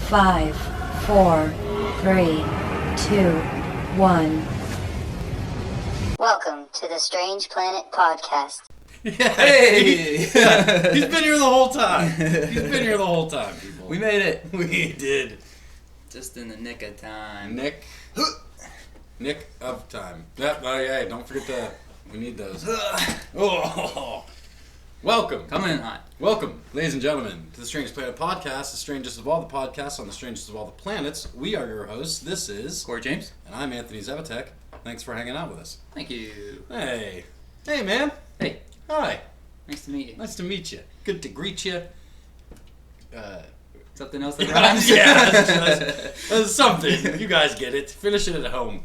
5, 4, 3, 2, 1. Welcome to the Strange Planet Podcast. Yeah, hey! Yeah, he's been here the whole time. People. We made it. We did. Just in the nick of time. Nick of time. Yep, hey, don't forget that. We need those. Oh. Welcome. Coming in hot. Welcome, ladies and gentlemen, to the Strange Planet Podcast, the strangest of all the podcasts on the strangest of all the planets. We are your hosts. This is Corey James. And I'm Anthony Zevatek. Thanks for hanging out with us. Thank you. Hey. Hey, man. Hey. Hi. Nice to meet you. Nice to meet you. Good to greet you. Something else that rhymes? Yeah, that's something. You guys get it. Finish it at home.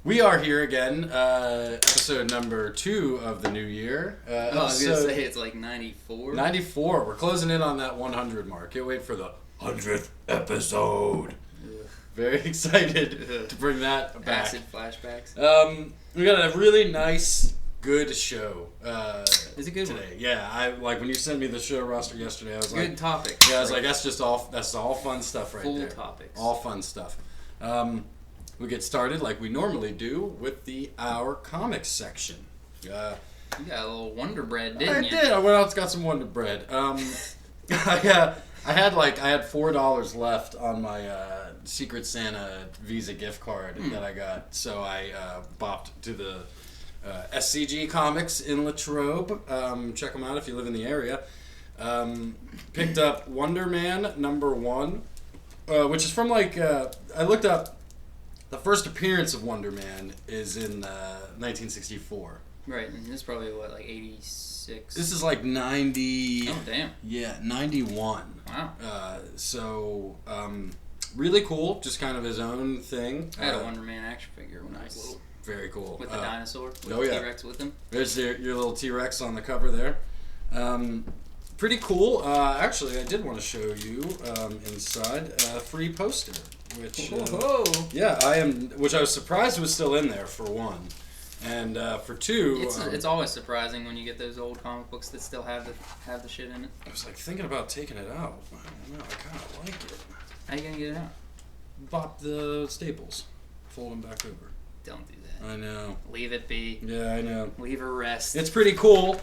We are here again, episode number 2 of the new year. I was going to say it's like 94. 94. We're closing in on that 100 mark. Can't wait for the 100th episode. Ugh. Very excited to bring that back. Acid flashbacks. We got a really nice, good show. It's a good today. one. Yeah, I like when you sent me the show roster yesterday. I was like, good topic. yeah, I was like, that's all fun stuff right Full there. topics. All fun stuff. We get started like we normally do with our comics section. You got a little Wonder Bread, didn't you? I did. I went out and got some Wonder Bread. I had $4 left on my Secret Santa Visa gift card that I got, so I bopped to the SCG Comics in Latrobe. Check them out if you live in the area. Picked up Wonder Man #1, which is from I looked up. The first appearance of Wonder Man is in 1964. Right, and this is probably, what, like 86? This is like 90... Oh, damn. Yeah, 91. Wow. Really cool. Just kind of his own thing. I had a Wonder Man action figure when I was little. Very cool. With the dinosaur? With oh, the yeah. T-Rex with him? There's your little T-Rex on the cover there. Pretty cool. Actually, I did want to show you inside a free poster. Which which I was surprised was still in there for one, and for two, it's always surprising when you get those old comic books that still have the shit in it. I was like thinking about taking it out. I don't know. I kind of like it. How you gonna get it out? Bop the staples, fold them back over. Don't do that. I know. Leave it be. Yeah, I know. Leave her rest. It's pretty cool.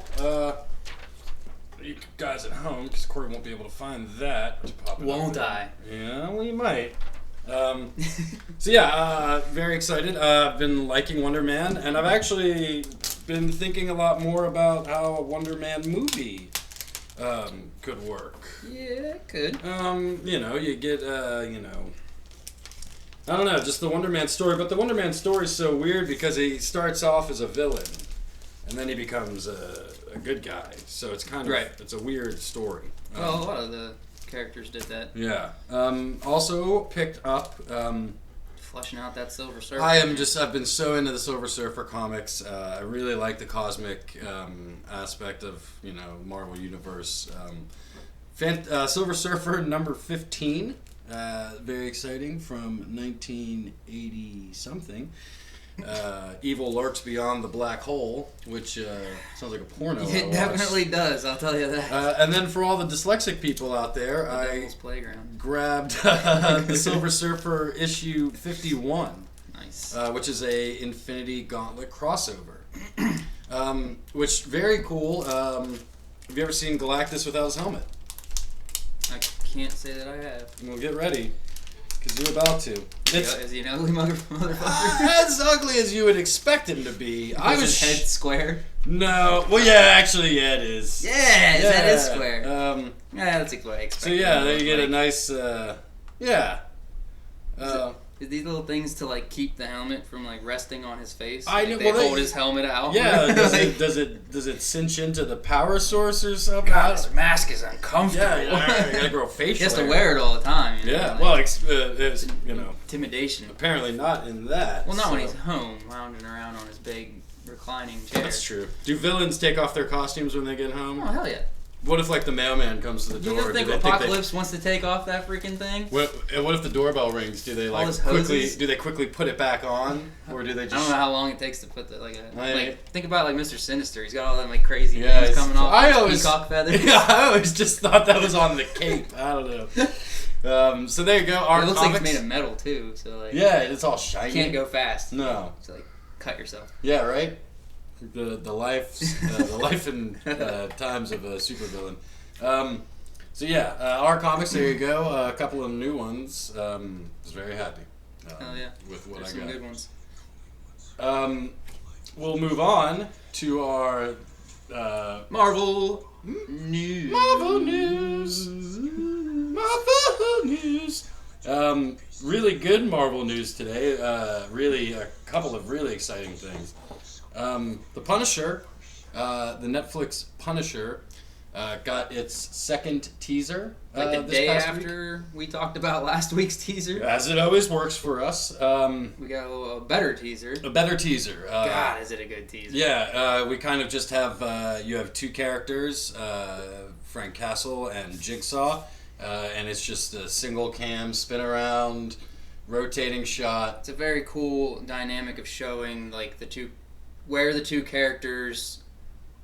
You guys at home, because Corey won't be able to find that. To pop it Won't over. I? Yeah, well, you might. So yeah, very excited. I've been liking Wonder Man, and I've actually been thinking a lot more about how a Wonder Man movie could work. Yeah, it could. You get I don't know, just the Wonder Man story, but the Wonder Man story is so weird because he starts off as a villain, and then he becomes a good guy. So it's kind of it's a weird story. Well, a lot of the characters did that. Yeah. Also picked up. Fleshing out that Silver Surfer. I've been so into the Silver Surfer comics. I really like the cosmic aspect of Marvel Universe. Silver Surfer #15. Very exciting, from 1980 something. Evil Lurks Beyond the Black Hole, which sounds like a porno. It definitely does, I'll tell you that. And then for all the dyslexic people out there, the Devil's Playground. Grabbed the Silver Surfer issue 51. Nice. Which is a Infinity Gauntlet crossover. Which, very cool. Have you ever seen Galactus without his helmet? I can't say that I have. Well, get ready, because you're about to. Is he an ugly motherfucker? As ugly as you would expect him to be. Is his head square? No. Well, yeah, actually, yeah, it is. Yeah, his head is square. Yeah, that's what I expected. So yeah, there you get a nice, Is these little things to keep the helmet from resting on his face? I know. They hold his helmet out. Yeah. does it cinch into the power source or something? God, this mask is uncomfortable. Yeah, you gotta grow facial. He has to wear it all the time. Yeah. It's intimidation. Apparently not in that. Well, not when he's home, lounging around on his big reclining chair. That's true. Do villains take off their costumes when they get home? Oh hell yeah. What if like the mailman comes to the Do door? you think do they Apocalypse wants to take off that freaking thing? What if the doorbell rings? Do they like those quickly? hoses? Do they quickly put it back on, or do they I just? don't know how long it takes to put that. Like Right. think about like Mr. Sinister. He's got all that like crazy Yeah, things coming off. I his always peacock feathers. Yeah, I always just thought that was on the cape. I don't know. So there you go. Our It looks comics. like it's made of metal too. So like Yeah, it's all shiny. you can't go fast. No. So like cut yourself. Yeah, right. The life and times of a supervillain. So yeah, our comics. There you go. A couple of new ones. Was very happy. Oh yeah. With what There's I some got. good ones. We'll move on to our Marvel news. Marvel news. Marvel news. Really good Marvel news today. Really a couple of really exciting things. The Punisher, the Netflix Punisher, got its second teaser. Like the this day past after we talked about last week's teaser. week. As it always works for us. We got a better teaser. A better teaser. God, is it a good teaser? Yeah, we kind of just have you have two characters, Frank Castle and Jigsaw, and it's just a single cam spin around, rotating shot. It's a very cool dynamic of showing like where the two characters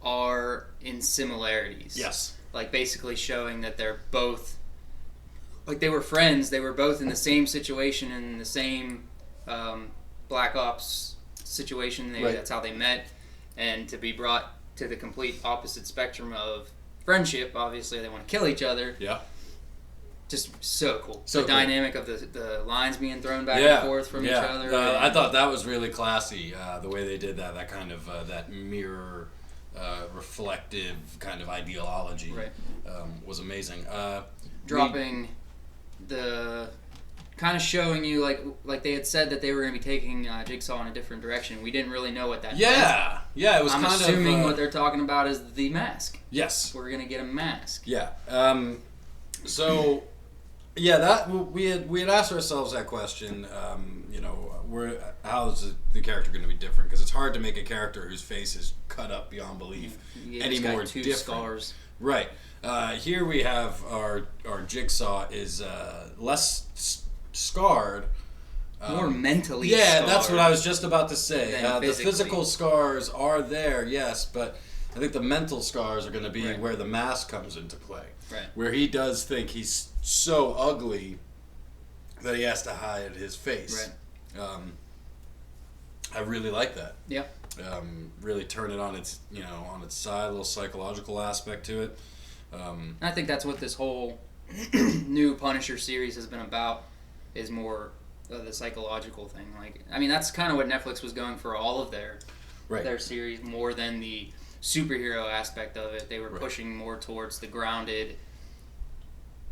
are in similarities. Yes. Like basically showing that they're both like they were friends. They were both in the same situation in the same Black Ops situation. Right. That's how they met, and to be brought to the complete opposite spectrum of friendship. Obviously, they want to kill each other. Yeah. Just so cool. So the cool. dynamic of the lines being thrown back and forth from each other. I thought that was really classy. The way they did that, that kind of that mirror, reflective kind of ideology, Right. was amazing. Dropping the kind of showing you like they had said that they were going to be taking Jigsaw in a different direction. We didn't really know what that meant. Yeah, it was I'm kind assuming of. what they're talking about is the mask. Yes. We're going to get a mask. Yeah. So, yeah, that we had asked ourselves that question. How's the character going to be different? Because it's hard to make a character whose face is cut up beyond belief You any just got more two different. scars. Right. Here we have our Jigsaw is less scarred. More mentally Yeah, scarred. that's what I was just about to say. than The physically. physical scars are there, yes, but I think the mental scars are going to be Right. where the mask comes into play. Right. Where he does think he's so ugly that he has to hide his face. Right. I really like that. Yeah. Really turn it on its on its side, a little psychological aspect to it. I think that's what this whole new Punisher series has been about, is more the psychological thing. Like, I mean, that's kind of what Netflix was going for all of their series, more than the superhero aspect of it. They were Right. pushing more towards the grounded,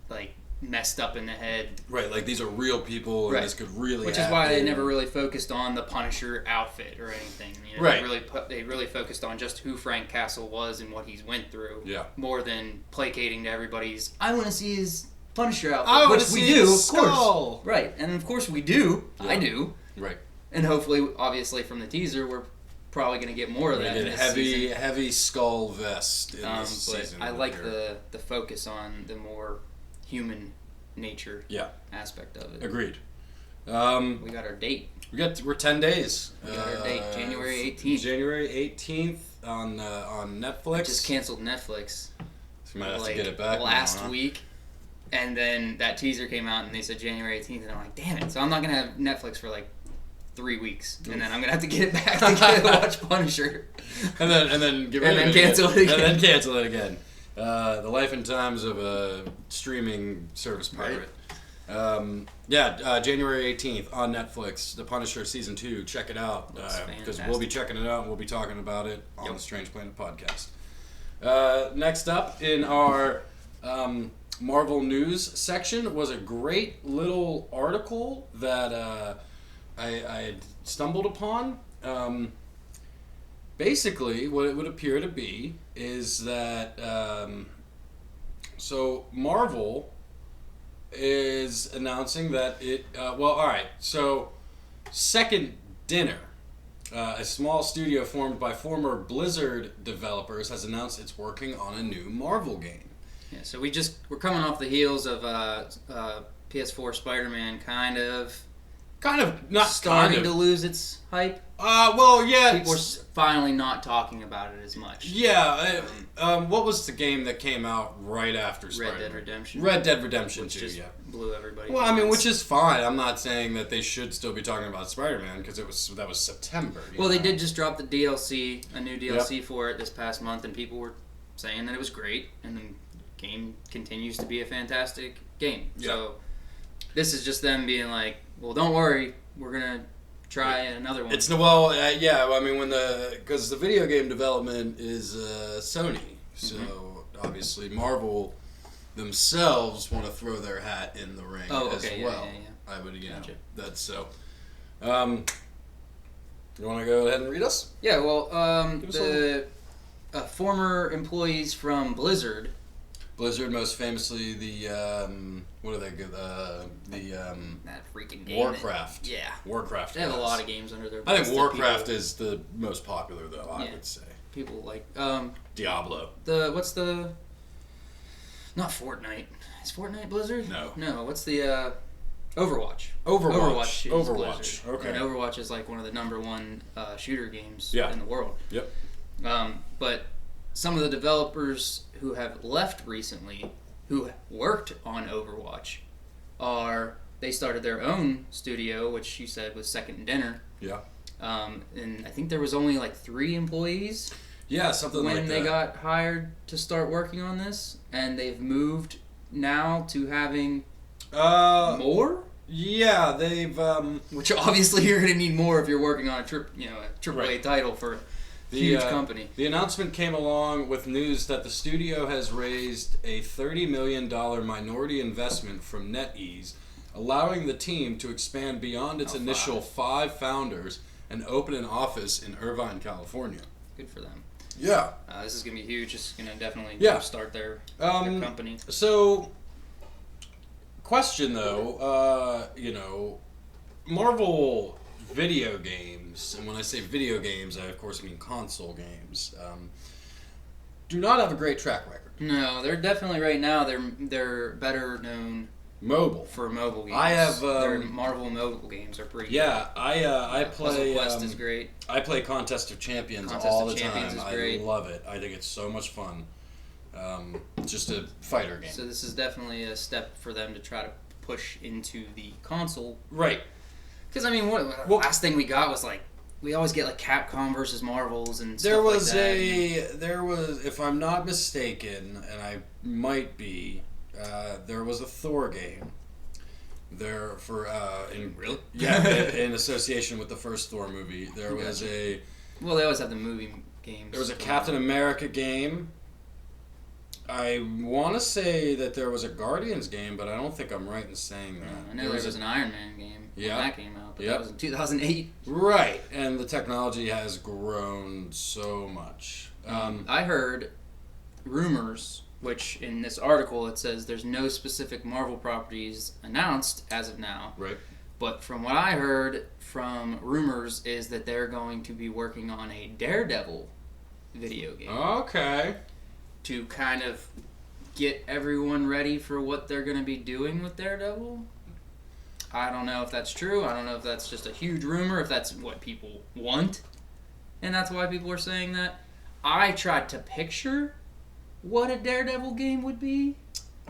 like messed up in the head. Right, like these are real people, and Right. this could really Which is why they happen. never really focused on the Punisher outfit or anything. Right. They really focused on just who Frank Castle was and what he's went through. Yeah. More than placating to everybody's. I want to see his Punisher outfit, I wanna which we see do, his of course. skull. Right, and of course we do. Yeah. I do, Right. and hopefully, obviously, from the teaser, we're probably going to get more of They that. In did this heavy season. heavy skull vest in this But season. I over like here. the focus on the more human nature Yeah, aspect of it. agreed. We got our date. We're 10 days. We got our date, January 18th. January 18th on Netflix. Just canceled Netflix. So we might have like to get it back last now, huh? week, and then that teaser came out and they said January 18th, and I'm like, damn it! So I'm not gonna have Netflix for like 3 weeks, and then I'm gonna have to get it back to get to watch Punisher. And then get rid And of then it cancel again. it again. And then cancel it again. The life and times of a streaming service pirate. January 18th on Netflix, The Punisher Season 2. Check it out, Looks because we'll fantastic. be checking it out and we'll be talking about it on Yep. the Strange Planet podcast. Next up in our Marvel news section was a great little article that I had stumbled upon. Basically, what it would appear to be is that so Marvel is announcing that it all right. So Second Dinner A small studio formed by former Blizzard developers has announced it's working on a new Marvel game. Yeah, so we're coming off the heels of PS4 Spider-Man kind of not starting to lose its hype. Well, yeah. People are finally not talking about it as much. Yeah. What was the game that came out right after Spider-Man? Red Dead Redemption. Red Dead Redemption which 2, just yeah. blew everybody. Well, I mean, which is fine. I'm not saying that they should still be talking about Spider-Man because that was September. Well, they did just drop the DLC, a new DLC for it this past month, and people were saying that it was great, and the game continues to be a fantastic game. Yeah. So this is just them being like, well, don't worry, we're gonna try another one. Yeah. I mean, because the video game development is Sony, so obviously Marvel themselves want to throw their hat in the ring as well. Yeah. I would, gotcha. That's so. You want to go ahead and read us? Yeah. Well, the former employees from Blizzard. Blizzard, most famously the what are they good? That freaking game. Warcraft. Yeah. Warcraft. They have a lot of games under their. I think Warcraft is the most popular, though. I would say. People like Diablo. What's the? Not Fortnite. Is Fortnite Blizzard? No. No. What's the? Overwatch. Overwatch. Okay. And Overwatch is like one of the number one shooter games in the world. Yep. But some of the developers who have left recently, who worked on Overwatch, they started their own studio, which you said was Second Dinner. Yeah. And I think there was only like 3 employees. Yeah, something like that. When they got hired to start working on this, and they've moved now to having more. Yeah, they've. Which obviously you're going to need more if you're working on a AAA title for a huge company. The announcement came along with news that the studio has raised a $30 million minority investment from NetEase, allowing the team to expand beyond its initial 5 founders and open an office in Irvine, California. Good for them. Yeah. This is going to be huge. It's going to definitely start their company. So, question though, Marvel video games, and when I say video games, I of course mean console games, do not have a great track record. No, they're definitely right now, they're better known for mobile games. I have their Marvel mobile games are pretty good. I play Quest is great. I play Contest of Champions all the time. Is great. I love it. I think it's so much fun. It's just a fighter game. So this is definitely a step for them to try to push into the console. Right. Because I mean, last thing we got was like, we always get like Capcom versus Marvels and stuff like that. There was, if I'm not mistaken, and I might be, there was a Thor game. There for really? Yeah, in association with the first Thor movie. There was a. Well, they always have the movie games. There was a Captain America game. I want to say that there was a Guardians game, but I don't think I'm right in saying that. I know there was an Iron Man game when that came out, but that was in 2008. Right, and the technology has grown so much. I heard rumors, which in this article it says there's no specific Marvel properties announced as of now. Right. But from what I heard from rumors is that they're going to be working on a Daredevil video game. Okay. To kind of get everyone ready for what they're going to be doing with Daredevil. I don't know if that's true. I don't know if that's just a huge rumor, if that's what people want, and that's why people are saying that. I tried to picture what a Daredevil game would be,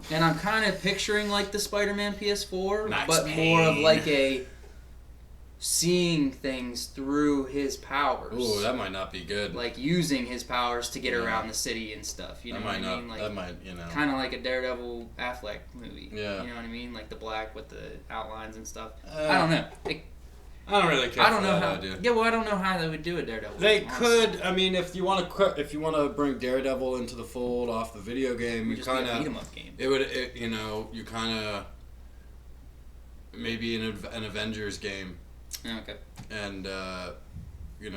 and I'm kind of picturing like the Spider-Man PS4, but more of like a seeing things through his powers. Ooh, that might not be good. Like using his powers to get around the city and stuff. You know what I mean? Like, that might, kind of like a Daredevil Affleck movie. Yeah. You know what I mean? Like the black with the outlines and stuff. I don't know. I don't really care. I don't know how. Idea. Yeah, well, I don't know how they would do a Daredevil. They could. I mean, if you want to bring Daredevil into the fold off the video game, you kind of beat 'em up game. It would. You kind of maybe an Avengers game. Okay. And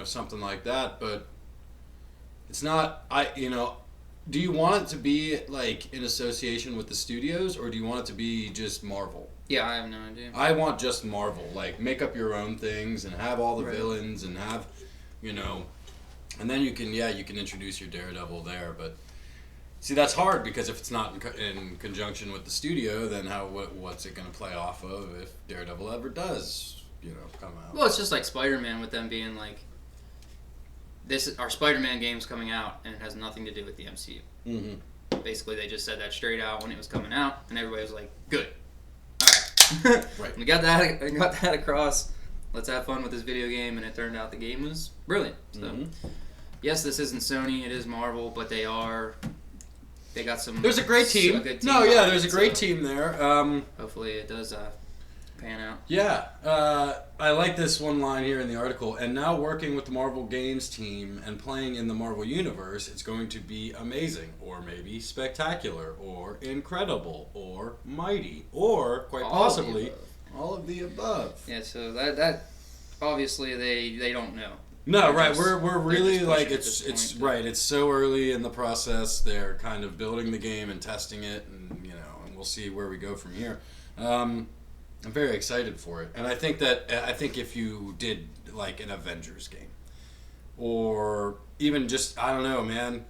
something like that, but it's not. Do you want it to be like in association with the studios, or do you want it to be just Marvel? Yeah, I have no idea. I want just Marvel. Like, make up your own things and have all the villains and have you know, and then you can introduce your Daredevil there, but see, that's hard because if it's not in conjunction with the studio, then what's it going to play off of if Daredevil ever does, come out? Well, it's just like Spider-Man with them being like, our Spider-Man game's coming out and it has nothing to do with the MCU. Mm-hmm. Basically, they just said that straight out when it was coming out, and everybody was like, "Good, all right, Right. we got that across. Let's have fun with this video game." And it turned out the game was brilliant. So, yes, this isn't Sony; it is Marvel, but they got some. There's a great team. A good team there's a great team there. Hopefully, it does pan out. Yeah, I like this one line here in the article. And now working with the Marvel Games team and playing in the Marvel Universe, it's going to be amazing, or maybe spectacular, or incredible, or mighty, or quite possibly all of the above. Yeah, so that obviously they don't know. No, right. We're really like it's right. It's so early in the process. They're kind of building the game and testing it, and and we'll see where we go from here. I'm very excited for it, and I think if you did like an Avengers game, or even just I don't know, man,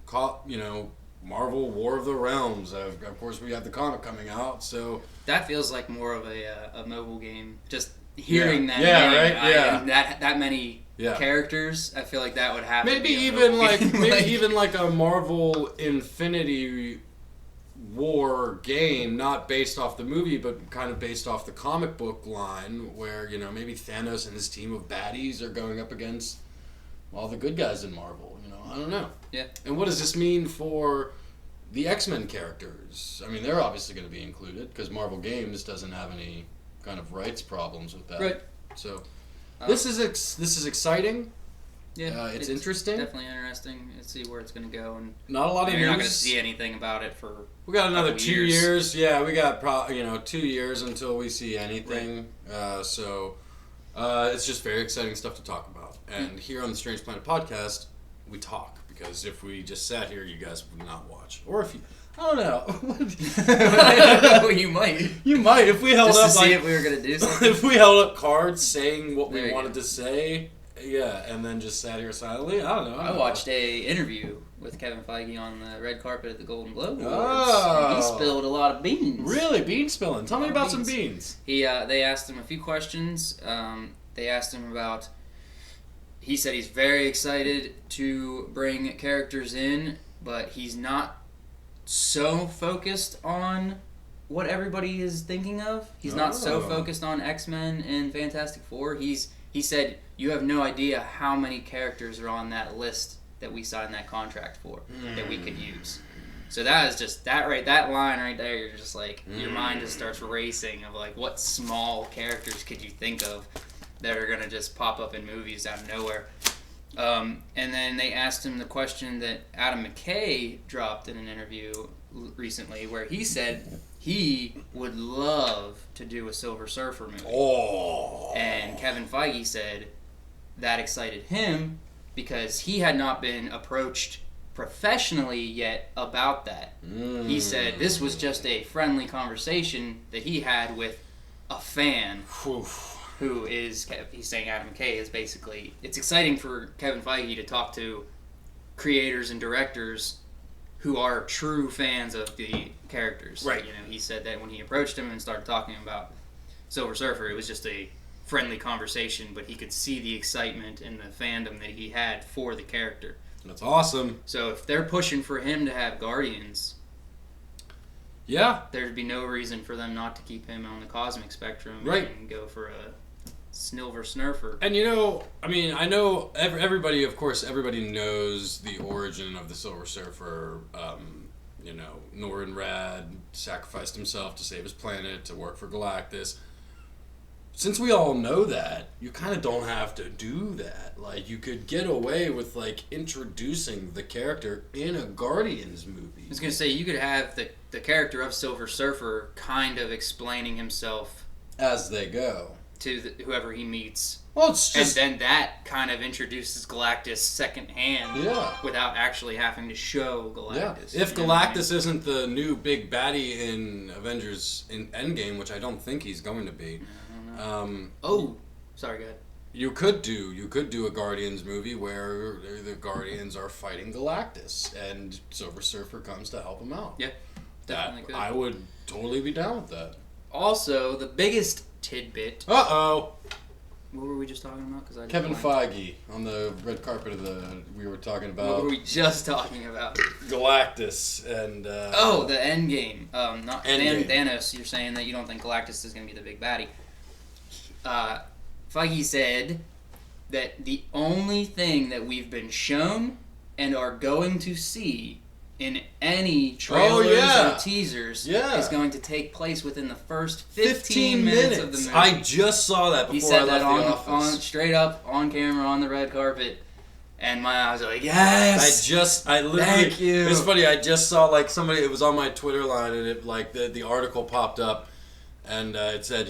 Marvel War of the Realms. Of course, we have the comic coming out, so that feels like more of a mobile game. Just hearing that, that many characters, I feel like that would happen. Maybe even like a Marvel Infinity War game, not based off the movie, but kind of based off the comic book line, where maybe Thanos and his team of baddies are going up against all the good guys in Marvel. I don't know. Yeah. And what does this mean for the X-Men characters? I mean, they're obviously going to be included because Marvel Games doesn't have any kind of rights problems with that. Right. So this is exciting. Yeah, it's interesting. Definitely interesting. Let's see where it's going to go. And not a lot of news. You're not going to see anything about it for. We got another 2 years. Yeah, we got 2 years until we see anything. Right. So it's just very exciting stuff to talk about. And here on the Strange Planet podcast, we talk, because if we just sat here, you guys would not watch. Or if you, I don't know. You might. You might if we held just up to see if we were going to do something. If we held up cards saying what there we wanted to say. Yeah, and then just sat here silently. I don't know. I watched a interview with Kevin Feige on the red carpet at the Golden Globe Awards. Oh. And he spilled a lot of beans. Really? Bean spilling. Tell me about some beans. They asked him a few questions. They asked him about... He said he's very excited to bring characters in, but he's not so focused on what everybody is thinking of. He's not so focused on X-Men and Fantastic Four. He said, you have no idea how many characters are on that list that we signed that contract for that we could use. So that is just that line right there. You're just like your mind just starts racing of like what small characters could you think of that are gonna just pop up in movies out of nowhere. And then they asked him the question that Adam McKay dropped in an interview recently, where he said he would love to do a Silver Surfer movie. Oh. And Kevin Feige said that excited him because he had not been approached professionally yet about that. He said this was just a friendly conversation that he had with a fan who is, he's saying Adam McKay is basically, it's exciting for Kevin Feige to talk to creators and directors who are true fans of the characters. Right. He said that when he approached him and started talking about Silver Surfer, it was just a friendly conversation, but he could see the excitement and the fandom that he had for the character. That's awesome. So if they're pushing for him to have Guardians, there'd be no reason for them not to keep him on the cosmic spectrum and go for a Silver Surfer. And I know everybody, of course, everybody knows the origin of the Silver Surfer. Norrin Rad sacrificed himself to save his planet, to work for Galactus. Since we all know that, you kind of don't have to do that. Like, you could get away with, like, introducing the character in a Guardians movie. I was going to say, you could have the character of Silver Surfer kind of explaining himself as they go to whoever he meets. Well, it's just... And then that kind of introduces Galactus secondhand without actually having to show Galactus. Yeah. If Galactus isn't the new big baddie in Avengers in Endgame, which I don't think he's going to be. Sorry, go ahead. You could do a Guardians movie where the Guardians are fighting Galactus, and Silver Surfer comes to help them out. Yeah, definitely could. I would totally be down with that. Also, the biggest tidbit. Uh-oh. What were we just talking about? Kevin Feige on the red carpet we were talking about. What were we just talking about? Galactus and... the Endgame. Not Endgame. Thanos, you're saying that you don't think Galactus is going to be the big baddie. Feige said that the only thing that we've been shown and are going to see in any trailers or teasers is going to take place within the first 15 minutes of the movie. I just saw that before I left the office. Straight up on camera on the red carpet, and my eyes are like, yes! I literally... Thank you! It's funny, I just saw, like, somebody... It was on my Twitter line, and it, like, the article popped up, and it said,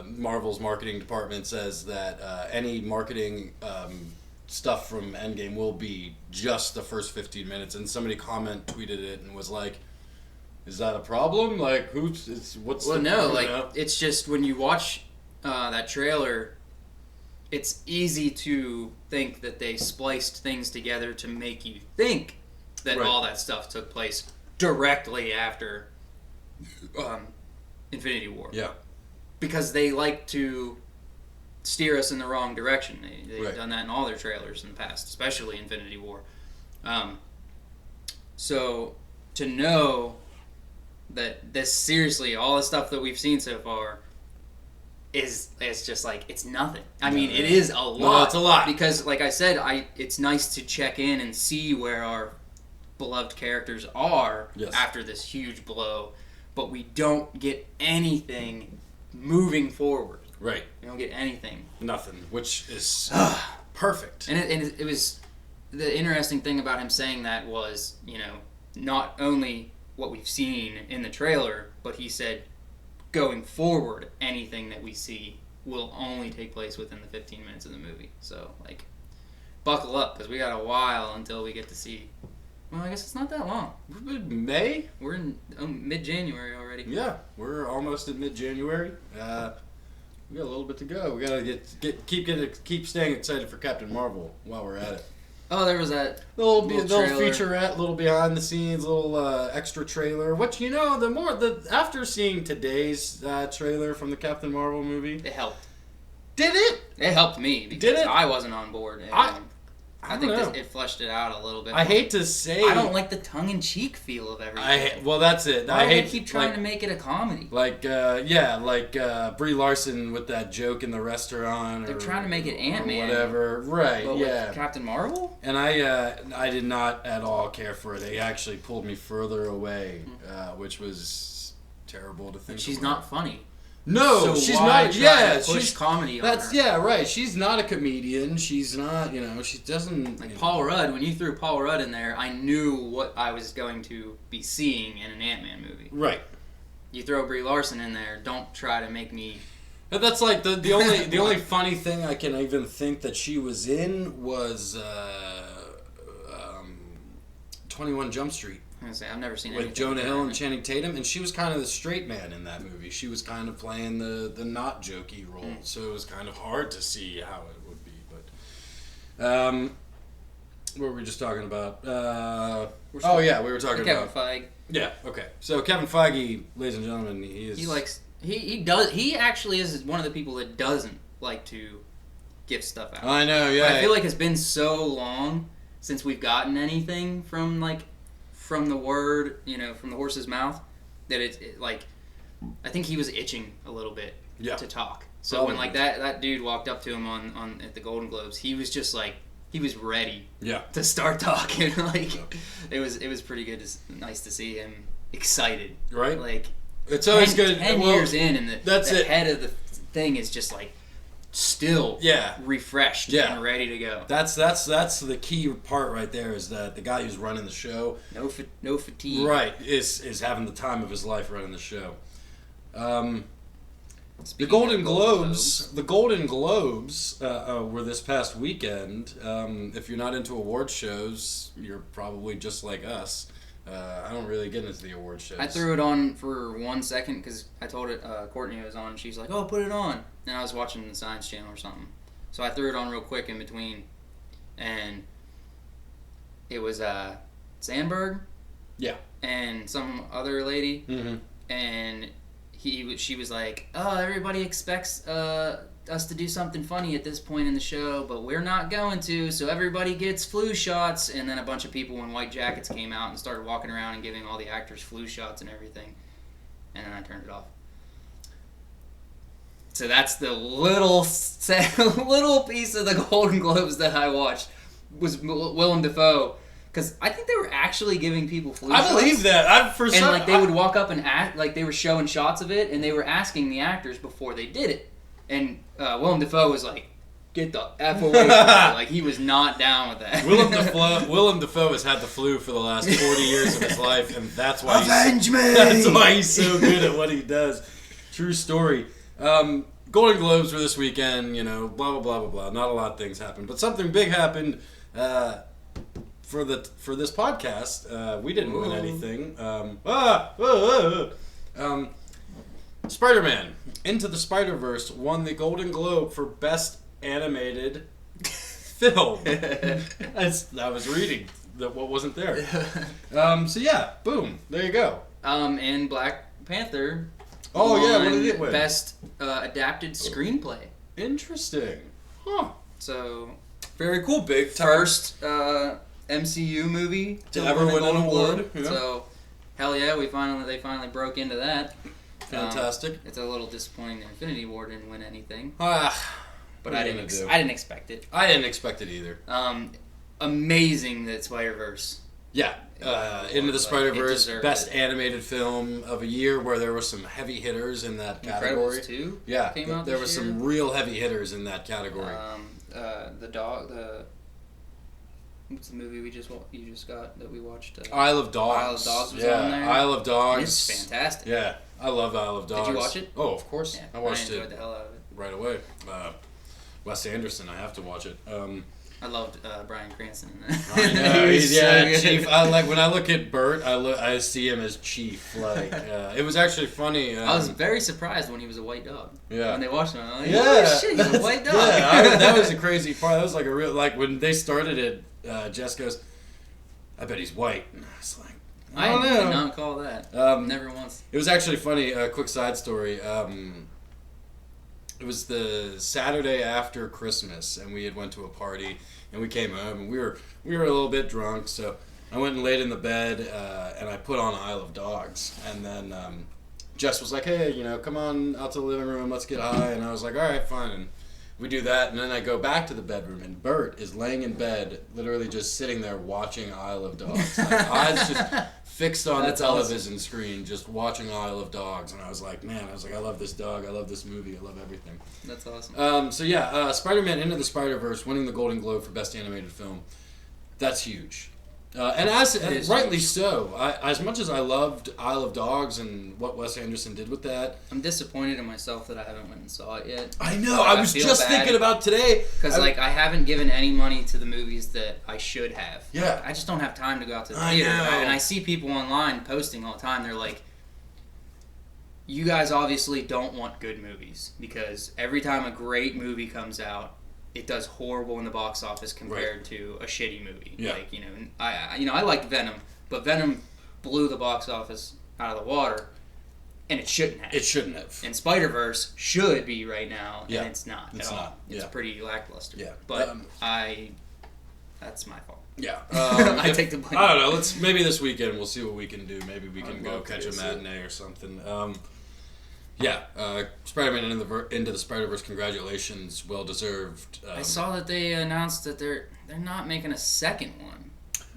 Marvel's marketing department says that any marketing... stuff from Endgame will be just the first 15 minutes, and somebody tweeted it and was like, is that a problem? Like, it's just when you watch that trailer, it's easy to think that they spliced things together to make you think that all that stuff took place directly after Infinity War. Yeah. Because they like to steer us in the wrong direction. They've done that in all their trailers in the past, especially Infinity War. So to know that this, seriously, all the stuff that we've seen so far is just like, it's nothing. I mean, it is a lot. No, it's a lot. Because, like I said, it's nice to check in and see where our beloved characters are after this huge blow, but we don't get anything moving forward. Right. You don't get anything. Nothing, which is perfect. And it was, the interesting thing about him saying that was, not only what we've seen in the trailer, but he said going forward, anything that we see will only take place within the 15 minutes of the movie. So, like, buckle up, because we got a while until we get to see... Well, I guess it's not that long. We're in May? We're in mid-January already. Yeah, we're almost in mid-January. We got a little bit to go. We gotta keep staying excited for Captain Marvel while we're at it. Oh, there was that little featurette, little behind the scenes, little extra trailer. Which after seeing today's trailer from the Captain Marvel movie, it helped. Did it? It helped me because I wasn't on board. I think it fleshed it out a little bit. I hate to say, I don't like the tongue-in-cheek feel of everything. Well, that's it. Why do they keep trying to make it a comedy? Like Brie Larson with that joke in the restaurant. They're trying to make it Ant-Man. Or whatever. Right, but with Captain Marvel? And I did not at all care for it. They actually pulled me further away, which was terrible to think about. She's not funny. No, she's not. Yeah, she's comedy. Right. She's not a comedian. She's not. She doesn't. Like Paul Rudd. When you threw Paul Rudd in there, I knew what I was going to be seeing in an Ant-Man movie. Right. You throw Brie Larson in there. Don't try to make me. But that's like the only funny thing I can even think that she was in was 21 Jump Street. I've never seen with Jonah Hill and Channing Tatum, and she was kind of the straight man in that movie. She was kind of playing the not jokey role, so it was kind of hard to see how it would be. But what were we just talking about? We were talking about Kevin Feige. Yeah, okay. So Kevin Feige, ladies and gentlemen, he actually is one of the people that doesn't like to give stuff out. I know, yeah. But I feel like it's been so long since we've gotten anything from the word, from the horse's mouth, that I think he was itching a little bit to talk. So when that dude walked up to him on at the Golden Globes, he was just like, he was ready to start talking. It was pretty good, nice to see him excited. Right. Like, it's always good. 10 years in, and the head of the thing is just like, still refreshed and ready to go. That's the key part right there, is that the guy who's running the show, no fatigue, right, is having the time of his life running the show. The Golden Globes were this past weekend. If you're not into award shows, you're probably just like us. I don't really get into the award shows. I threw it on for 1 second because I told it Courtney was on. She's like, "Oh, put it on," and I was watching the Science Channel or something. So I threw it on real quick in between, and it was Sandberg. Yeah. And some other lady, and she was like, "Oh, everybody expects us to do something funny at this point in the show, but we're not going to. So everybody gets flu shots." And then a bunch of people in white jackets came out and started walking around and giving all the actors flu shots and everything. And then I turned it off. So that's the little piece of the Golden Globes that I watched was Willem Dafoe. Because I think they were actually giving people flu shots. I believe that. They would walk up and act like they were showing shots of it, and they were asking the actors before they did it. And Willem Dafoe was like, "Get the F away from me." Like, he was not down with that. Willem Dafoe has had the flu for the last 40 years of his life, and that's why Avenge me! That's why he's so good at what he does. True story. Golden Globes were this weekend, blah, blah, blah, blah, blah. Not a lot of things happened. But something big happened for this podcast. We didn't win anything. Spider-Man Into the Spider-Verse won the Golden Globe for Best Animated Film. I was reading what wasn't there. So yeah, boom, there you go. And Black Panther. Oh yeah, what did it win? Best adapted screenplay. Interesting. Huh. So very cool. Big time. First MCU movie to ever win an award. Yeah. So hell yeah, they finally broke into that. Fantastic. It's a little disappointing that Infinity War didn't win anything. But I didn't expect it. I didn't expect it either. Amazing that Spider-Verse. Yeah. Into the Spider-Verse, best animated film of a year, where there were some heavy hitters in that category. Incredibles 2 yeah, came out there this were year. some real heavy hitters in that category. What's the movie you just got that we watched? Isle of Dogs. Isle of Dogs was on there. Isle of Dogs. It's fantastic. Yeah, I love Isle of Dogs. Did you watch it? Oh, of course. Yeah, I watched I enjoyed the hell out of it. Right away. Wes Anderson, I have to watch it. I loved Bryan Cranston in that. I know, He's so good. Chief. When I look at Bert, I see him as Chief. Like, it was actually funny. I was very surprised when he was a white dog. Yeah. When they watched him, I'm like, yeah, holy shit, he's a white dog. Yeah, that was a crazy part. That was like a real, when they started it, Jess goes, "I bet he's white." And I was like, I don't know. did not call that. Never once. It was actually funny. A quick side story. It was the Saturday after Christmas, and we had went to a party, and we came home, and we were a little bit drunk, so I went and laid in the bed, and I put on Isle of Dogs, and then Jess was like, "Hey, come on out to the living room, let's get high," and I was like, "All right, fine," and we do that, and then I go back to the bedroom, and Bert is laying in bed, literally just sitting there watching Isle of Dogs, like, eyes just fixed on the television screen, just watching Isle of Dogs, and I was like, I love this dog, I love this movie, I love everything. That's awesome. So yeah, Spider-Man Into the Spider-Verse winning the Golden Globe for Best Animated Film, that's huge. And rightly so. As much as I loved Isle of Dogs and what Wes Anderson did with that, I'm disappointed in myself that I haven't went and saw it yet. I know. I was just thinking about today because I haven't given any money to the movies that I should have. Yeah. I just don't have time to go out to the theater. And I see people online posting all the time. They're like, "You guys obviously don't want good movies because every time a great movie comes out, it does horrible in the box office compared to a shitty movie." Yeah. Like, I liked Venom, but Venom blew the box office out of the water, and it shouldn't have. It shouldn't have. And Spider-Verse should be right now, and it's not it's at all. not. It's Yeah. pretty lackluster. Yeah. But that's my fault. Yeah. I take the blame. I don't know. Maybe this weekend we'll see what we can do. Maybe we can go love to catch a see matinee or something. Spider-Man Into the Spider-Verse, congratulations, well deserved. I saw that they announced that they're not making a second one.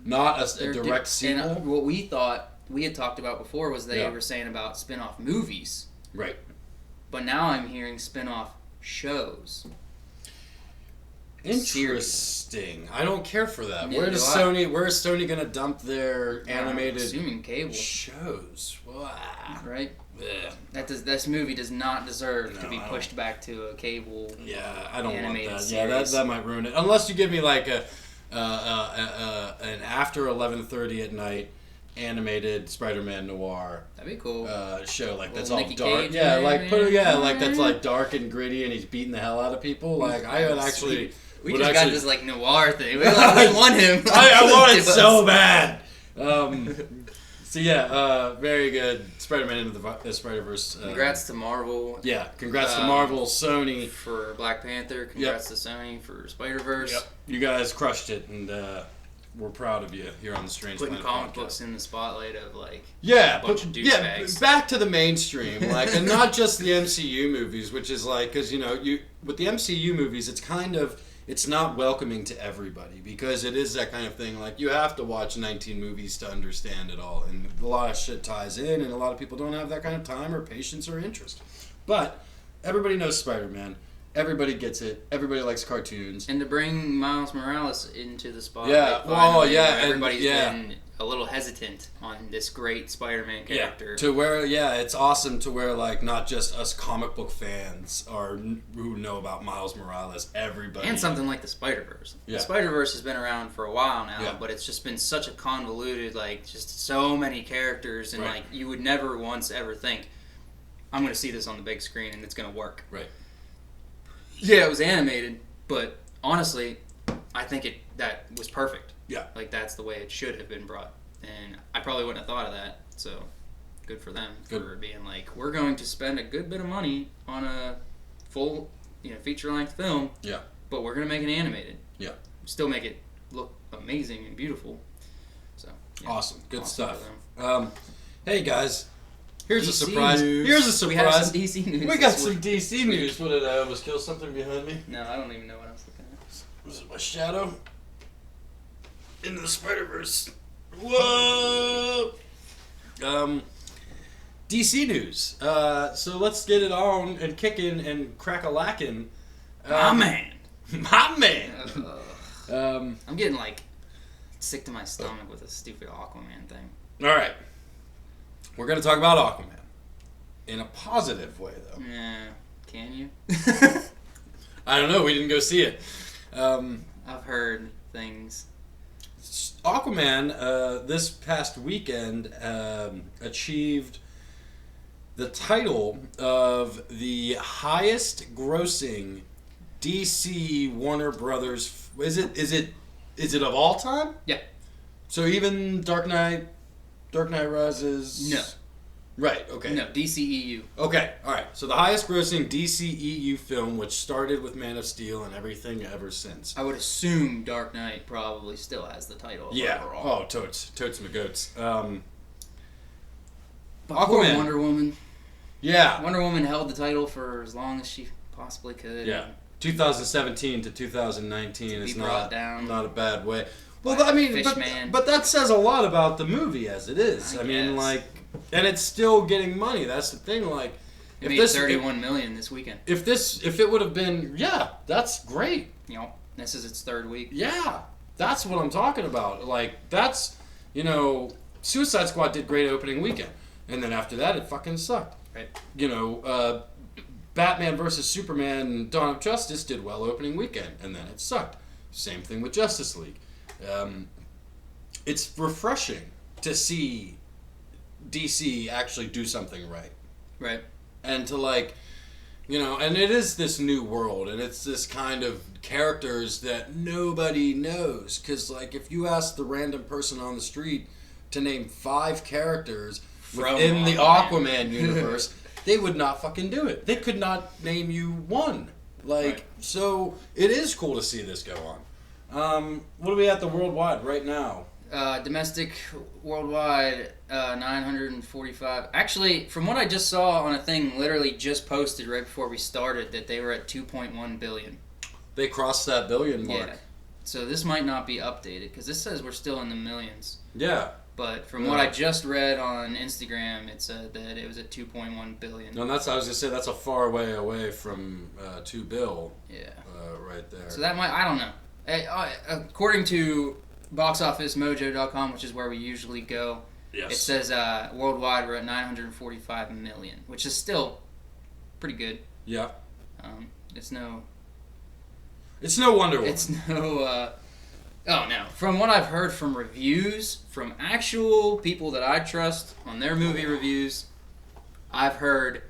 Not a direct sequel. And what we had talked about before was they were saying about spin-off movies. Right. But now I'm hearing spin-off shows. Interesting. I don't care for that. Neither Where is Sony gonna dump their animated assuming cable shows? Right? Ugh. This movie does not deserve to be pushed back to a cable. Yeah, I don't want that. Series. Yeah, that might ruin it. Unless you give me like an after 11:30 at night animated Spider-Man noir. That'd be cool. Show like that's Nicky all dark. Cage, Yeah, maybe. like that's like dark and gritty, and he's beating the hell out of people. Like I would actually. We just got this like noir thing. We want him. I want it so bad. So yeah, very good. Spider-Man into the Spider-Verse. Congrats to Marvel. Yeah, congrats to Marvel, Sony for Black Panther. Congrats to Sony for Spider-Verse. Yep. You guys crushed it, and we're proud of you here on the Strange Putting Planet comic podcast. books in the spotlight of like a bunch of douchebags. Back to the mainstream, like, and not just the MCU movies, which is like, because with the MCU movies, it's not welcoming to everybody because it is that kind of thing. Like, you have to watch 19 movies to understand it all, and a lot of shit ties in, and a lot of people don't have that kind of time or patience or interest. But everybody knows Spider-Man. Everybody gets it. Everybody likes cartoons. And to bring Miles Morales into the spotlight, everybody's been a little hesitant on this great Spider-Man character. Yeah. To where, it's awesome to where, like, not just us comic book fans who know about Miles Morales, everybody. And something like the Spider-Verse. Yeah. The Spider-Verse has been around for a while now, but it's just been such a convoluted, like, just so many characters, and, like, you would never once ever think, I'm going to see this on the big screen and it's going to work. Right. Yeah, it was animated, but honestly, I think that was perfect. Yeah. Like, that's the way it should have been brought. And I probably wouldn't have thought of that, so good for them for being like, we're going to spend a good bit of money on a full, feature-length film, but we're going to make it animated. Yeah. Still make it look amazing and beautiful. So, Awesome. Good awesome stuff. Hey, guys. Here's DC a surprise. News. Here's a surprise. We have some DC news. We got some DC news. What did I almost kill something behind me? No, I don't even know what I was looking at. Was it my shadow? Into the Spider-Verse. Whoa! DC news. So let's get it on and kicking and crack-a-lacking. My man. My man. I'm getting like sick to my stomach with this stupid Aquaman thing. All right. We're going to talk about Aquaman. In a positive way, though. Yeah. Can you? I don't know. We didn't go see it. I've heard things. Aquaman, this past weekend, achieved the title of the highest grossing DC Warner Brothers. Is it of all time? Yeah. So even Dark Knight Rises. No. Right. Okay. No. DCEU. Okay. All right. So the highest grossing DCEU film, which started with Man of Steel and everything ever since. I would assume Dark Knight probably still has the title. Overall. Oh, totes my goats. But Aquaman. poor Wonder Woman. Yeah. Wonder Woman held the title for as long as she possibly could. Yeah. 2017 to 2019 is not a bad way. Well, I mean, but that says a lot about the movie as it is. I mean, like, and it's still getting money. That's the thing. Like, it made $31 million this weekend. If it would have been, that's great. This is its third week. Yeah, that's what I'm talking about. Like, that's, Suicide Squad did great opening weekend, and then after that, it fucking sucked. Right. Batman vs Superman: Dawn of Justice did well opening weekend, and then it sucked. Same thing with Justice League. It's refreshing to see DC actually do something right. Right. And to and it is this new world, and it's this kind of characters that nobody knows. Because, if you ask the random person on the street to name 5 characters within the Aquaman universe, they would not fucking do it. They could not name you one. So it is cool to see this go on. What are we at the worldwide right now? Domestic worldwide, 945. Actually, from what I just saw on a thing literally just posted right before we started, that they were at 2.1 billion. They crossed that billion mark. Yeah. So this might not be updated, because this says we're still in the millions. Yeah. But from what I just read on Instagram, it said that it was at 2.1 billion. No, I was gonna say that's a far way away from 2 bill. Yeah. Right there. So that might, I don't know. According to BoxOfficeMojo.com, which is where we usually go, it says worldwide we're at 945 million, which is still pretty good. Yeah. It's no Wonder Woman. It's no Oh, no. From what I've heard from reviews, from actual people that I trust on their movie reviews, I've heard,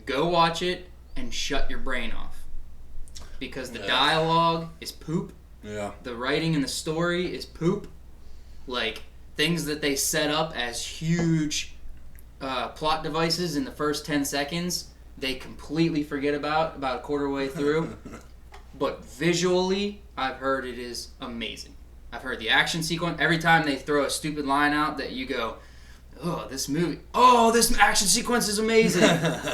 go watch it and shut your brain off. Because the dialogue is poop. Yeah. The writing and the story is poop. Like, things that they set up as huge plot devices in the first 10 seconds, they completely forget about a quarter way through. But visually, I've heard it is amazing. I've heard the action sequence. Every time they throw a stupid line out that you go, this action sequence is amazing.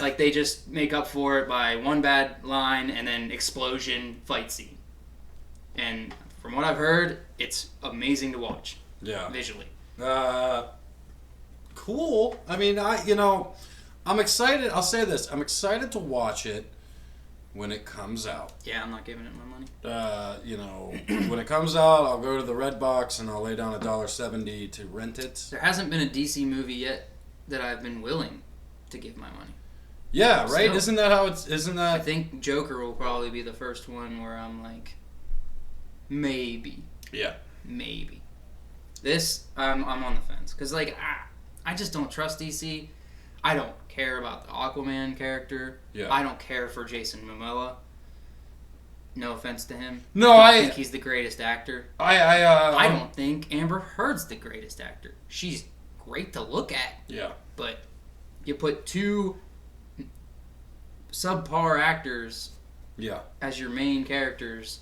Like, they just make up for it by one bad line and then explosion fight scene. And from what I've heard, it's amazing to watch. Yeah. Visually. Cool. I mean, I'm excited. I'll say this. I'm excited to watch it when it comes out. Yeah, I'm not giving it my money. When it comes out, I'll go to the Redbox and I'll lay down $1.70 to rent it. There hasn't been a DC movie yet that I've been willing to give my money. Yeah, right? So, isn't that how it's... Isn't that... I think Joker will probably be the first one where I'm like, maybe. Yeah. Maybe. This, I'm on the fence. Because, like, I just don't trust DC. I don't care about the Aquaman character. Yeah. I don't care for Jason Momoa. No offense to him. No, I don't think he's the greatest actor. I don't think Amber Heard's the greatest actor. She's great to look at. Yeah. But you put two subpar actors as your main characters,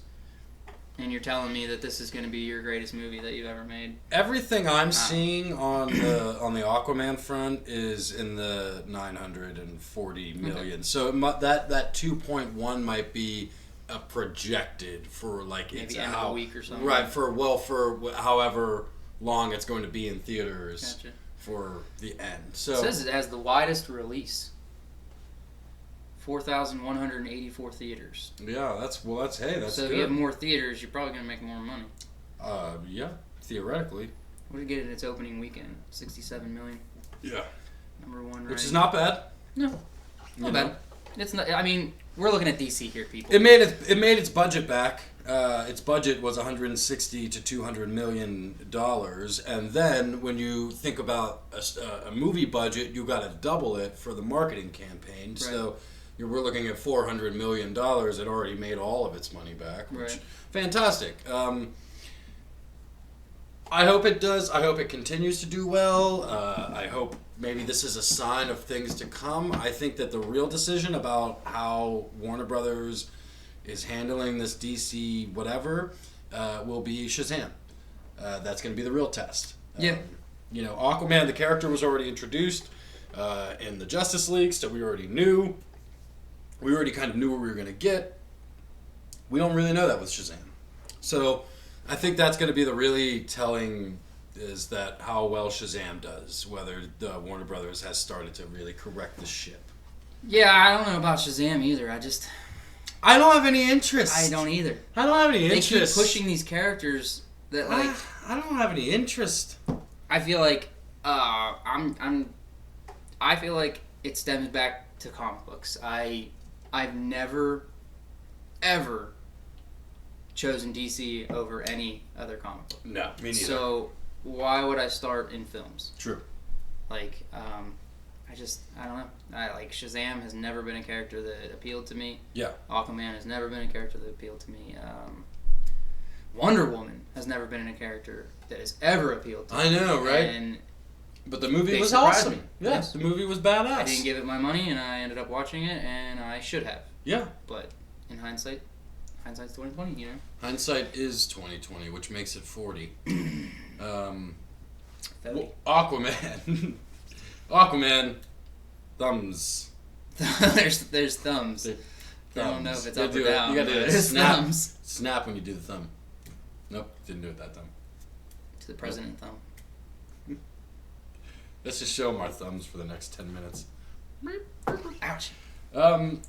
and you're telling me that this is going to be your greatest movie that you've ever made. Everything I'm seeing on the Aquaman front is in the 940 million. Okay. So that 2.1 might be projected for like maybe end of a week or something. Right, for however long it's going to be in theaters. Gotcha. For the end. So it says it has the widest release. 4,184 theaters. Yeah, that's so good. If you have more theaters, you're probably going to make more money. Yeah, theoretically. What did it get in its opening weekend? 67 million. Yeah. Number one, right? Which is not bad. No, not bad. It's not. I mean, we're looking at DC here, people. It made its budget back. Its budget was $160 to $200 million, and then when you think about a movie budget, you got to double it for the marketing campaign. Right. So we're looking at $400 million. It already made all of its money back. Which, fantastic. I hope it does. I hope it continues to do well. I hope maybe this is a sign of things to come. I think that the real decision about how Warner Brothers is handling this DC whatever will be Shazam. That's going to be the real test. Aquaman, the character, was already introduced in the Justice League, so we already knew. We already kind of knew what we were going to get. We don't really know that with Shazam. So I think that's going to be the really telling, is that how well Shazam does, whether the Warner Brothers has started to really correct the ship. Yeah, I don't know about Shazam either. I don't have any interest. I don't either. I don't have any interest. They keep pushing these characters that like. I don't have any interest. I feel like I feel like it stems back to comic books. I've never ever chosen DC over any other comic book. No, me neither. So why would I start in films? True. Like I don't know. Shazam has never been a character that appealed to me. Yeah. Aquaman has never been a character that appealed to me. Wonder Woman has never been a character that has ever appealed to me. I know, right? But the movie was awesome. Me. Yes, the movie was badass. I didn't give it my money, and I ended up watching it, and I should have. Yeah. But in hindsight's 2020, Hindsight is 2020, which makes it 40. 30. Aquaman. Aquaman. Thumbs. there's thumbs. I don't know if it's up or down. You gotta do snap. Thumbs. Snap when you do the thumb. Nope, didn't do it that time. To the president thumb. Let's just show them our thumbs for the next 10 minutes. Ouch.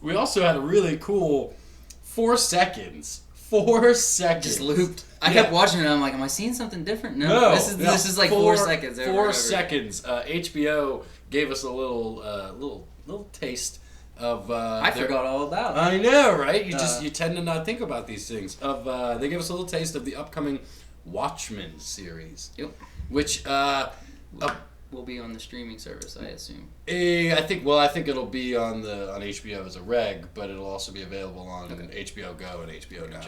We also had a really cool 4 seconds. 4 seconds. Just looped. I kept watching it. I'm like, am I seeing something different? No. This is like 4 seconds. 4 seconds. HBO gave us a little taste of. I forgot all about it. I know, right? You tend to not think about these things. They gave us a little taste of the upcoming Watchmen series. Yep. Which will be on the streaming service, I assume. I think it'll be on HBO as a reg, but it'll also be available on HBO Go and HBO Now.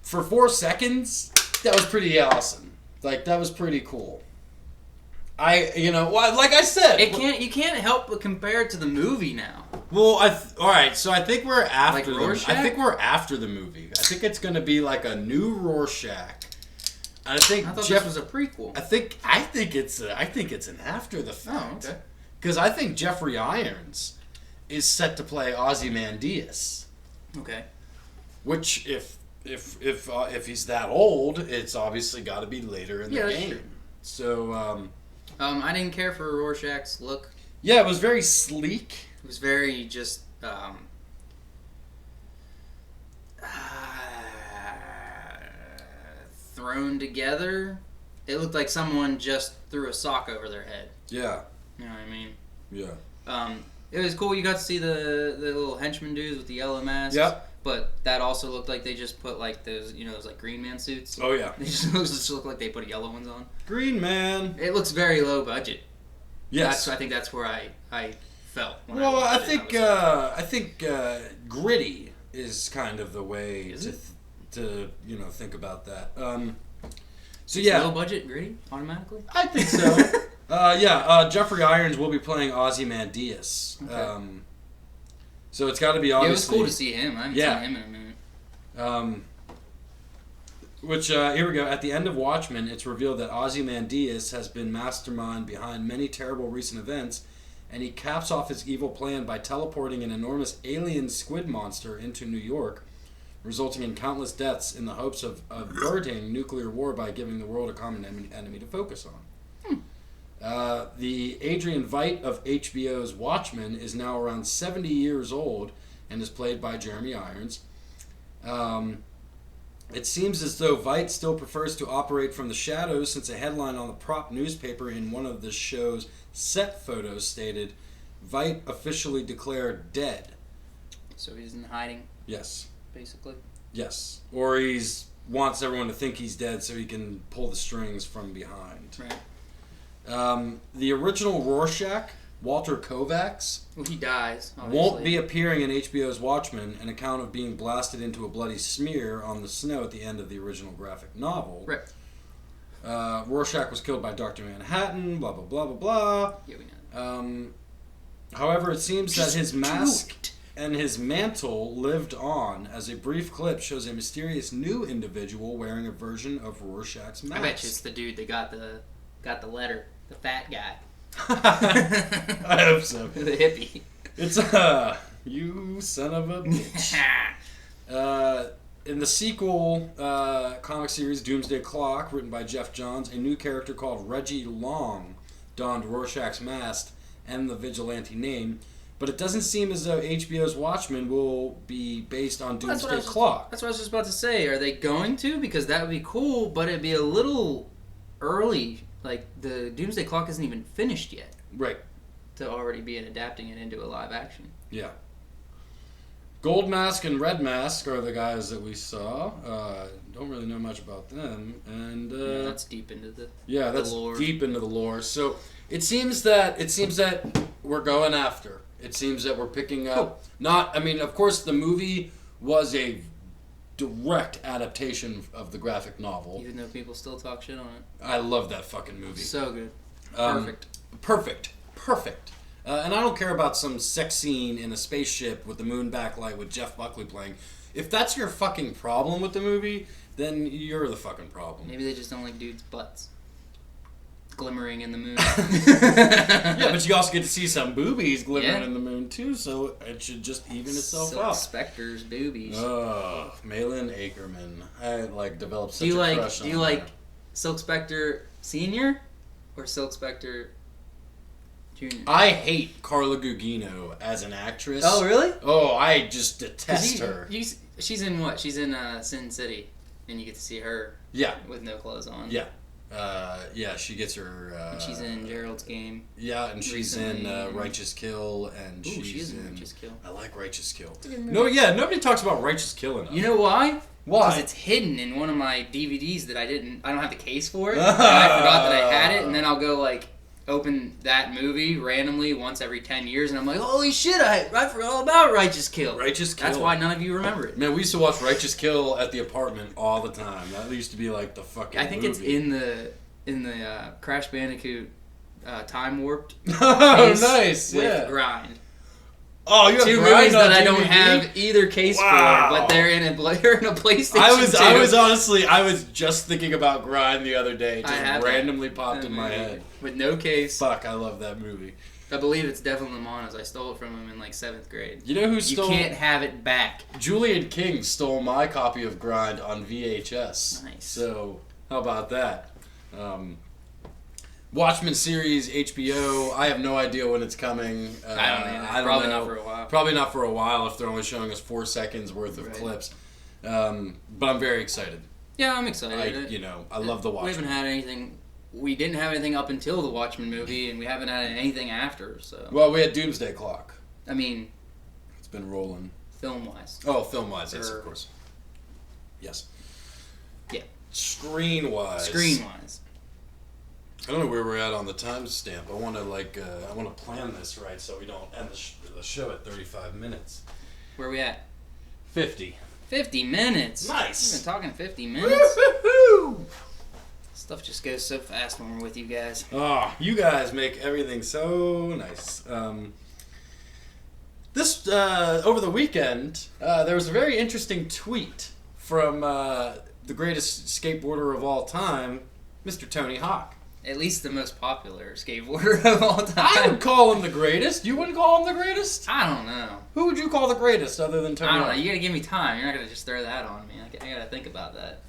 For 4 seconds, that was pretty awesome. Like, that was pretty cool. Like I said, You can't help but compare it to the movie now. Well, all right. So I think we're after. Like Rorschach? I think we're after the movie. I think it's going to be like a new Rorschach. And I thought this was a prequel. I think it's an after the fact. Oh, okay. Because I think Jeffrey Irons is set to play Ozymandias. Okay. Which, if he's that old, it's obviously got to be later in the game. True. So. I didn't care for Rorschach's look. Yeah, it was very sleek. It was very just thrown together. It looked like someone just threw a sock over their head. Yeah. You know what I mean? Yeah. It was cool. You got to see the little henchman dudes with the yellow masks. Yep. But that also looked like they just put like those like Green Man suits. Oh yeah. They just look like they put yellow ones on. Green Man. It looks very low budget. Yes. I think that's where I felt. I think gritty is kind of the way to think about that. So yeah, low budget gritty automatically. I think so. Jeffrey Irons will be playing Ozymandias. Okay. So it's got to be obviously. Yeah, it was cool to see him. I haven't seen him in a minute. Here we go. At the end of Watchmen, it's revealed that Ozymandias has been mastermind behind many terrible recent events, and he caps off his evil plan by teleporting an enormous alien squid monster into New York, resulting in countless deaths in the hopes of averting nuclear war by giving the world a common enemy to focus on. The Adrian Veidt of HBO's Watchmen is now around 70 years old and is played by Jeremy Irons. It seems as though Veidt still prefers to operate from the shadows, since a headline on the prop newspaper in one of the show's set photos stated, "Veidt officially declared dead." So he's in hiding? Yes. Basically? Yes. Or wants everyone to think he's dead so he can pull the strings from behind. Right. The original Rorschach, Walter Kovacs, he dies, obviously. Won't be appearing in HBO's Watchmen, an account of being blasted into a bloody smear on the snow at the end of the original graphic novel. Right. Rorschach was killed by Dr. Manhattan, blah, blah, blah, blah, blah. Yeah, we know. However, it seems that his mask and his mantle lived on, as a brief clip shows a mysterious new individual wearing a version of Rorschach's mask. I bet you it's the dude that got the letter. The fat guy. I hope so. The hippie. It's you son of a bitch. In the sequel comic series Doomsday Clock, written by Jeff Johns, a new character called Reggie Long donned Rorschach's mask and the vigilante name, but it doesn't seem as though HBO's Watchmen will be based on Doomsday Clock. That's what I was just about to say. Are they going to? Because that would be cool, but it'd be a little early. Like, the Doomsday Clock isn't even finished yet. Right. To already be adapting it into a live action. Yeah. Gold Mask and Red Mask are the guys that we saw. Don't really know much about them. And that's deep into the lore. Deep into the lore. So it seems that we're going after. It seems that we're picking up. Of course the movie was a direct adaptation of the graphic novel. Even though people still talk shit on it. I love that fucking movie. So good. Perfect. And I don't care about some sex scene in a spaceship with the moon backlight with Jeff Buckley playing. If that's your fucking problem with the movie, then you're the fucking problem. Maybe they just don't like dudes' butts glimmering in the moon. Yeah, but you also get to see some boobies glimmering in the moon too, so it should just even itself Silk out. Spectre's boobies. Oh, Malin Akerman. I developed such a crush on her. Do you like Silk Spectre Senior or Silk Spectre Junior? I hate Carla Gugino as an actress. Oh, really? Oh, I just detest her. She's in what? She's in Sin City, and you get to see her. Yeah. With no clothes on. Yeah. She gets her. And she's in Gerald's Game. Yeah, and she's in Righteous Kill, and she's in Righteous Kill. I like Righteous Kill. Nobody talks about Righteous Kill enough. You know why? Why? Because it's hidden in one of my DVDs that I don't have the case for it. And I forgot that I had it, and then I'll go open that movie randomly once every 10 years, and I'm like, holy shit, I forgot all about Righteous Kill. Righteous Kill. That's why none of you remember it. Man, we used to watch Righteous Kill at the apartment all the time. That used to be the fucking I think movie. it's in the Crash Bandicoot Time Warped. Oh, nice. With Grind. Oh, you have two Grind movies that on I don't DVD? have either case for, but they're in a PlayStation. I was just thinking about Grind the other day. It just randomly popped in my head. With no case. Fuck, I love that movie. I believe it's Devil Limano's. I stole it from him in 7th grade. You know who stole? You can't have it back. Julian King stole my copy of Grind on VHS. Nice. So, how about that? Watchmen series, HBO. I have no idea when it's coming. I don't know. Probably not for a while. Probably not for a while if they're only showing us 4 seconds worth of clips. But I'm very excited. Yeah, I'm excited. I love the Watchmen. We haven't had anything. We didn't have anything up until the Watchmen movie, and we haven't had anything after. So. Well, we had Doomsday Clock. I mean, it's been rolling. Film-wise. Oh, film-wise, yes, of course. Yes. Yeah. Screen-wise. I don't know where we're at on the timestamp. I want to plan this right so we don't end the show at 35 minutes. Where are we at? 50. 50 minutes. Nice. We've been talking 50 minutes. Woo-hoo-hoo! Stuff just goes so fast when we're with you guys. Oh, you guys make everything so nice. This over the weekend, there was a very interesting tweet from the greatest skateboarder of all time, Mr. Tony Hawk. At least the most popular skateboarder of all time. I would call him the greatest. You wouldn't call him the greatest? I don't know. Who would you call the greatest other than Tony Hawk? I don't know. You gotta give me time. You're not gonna just throw that on me. I gotta think about that.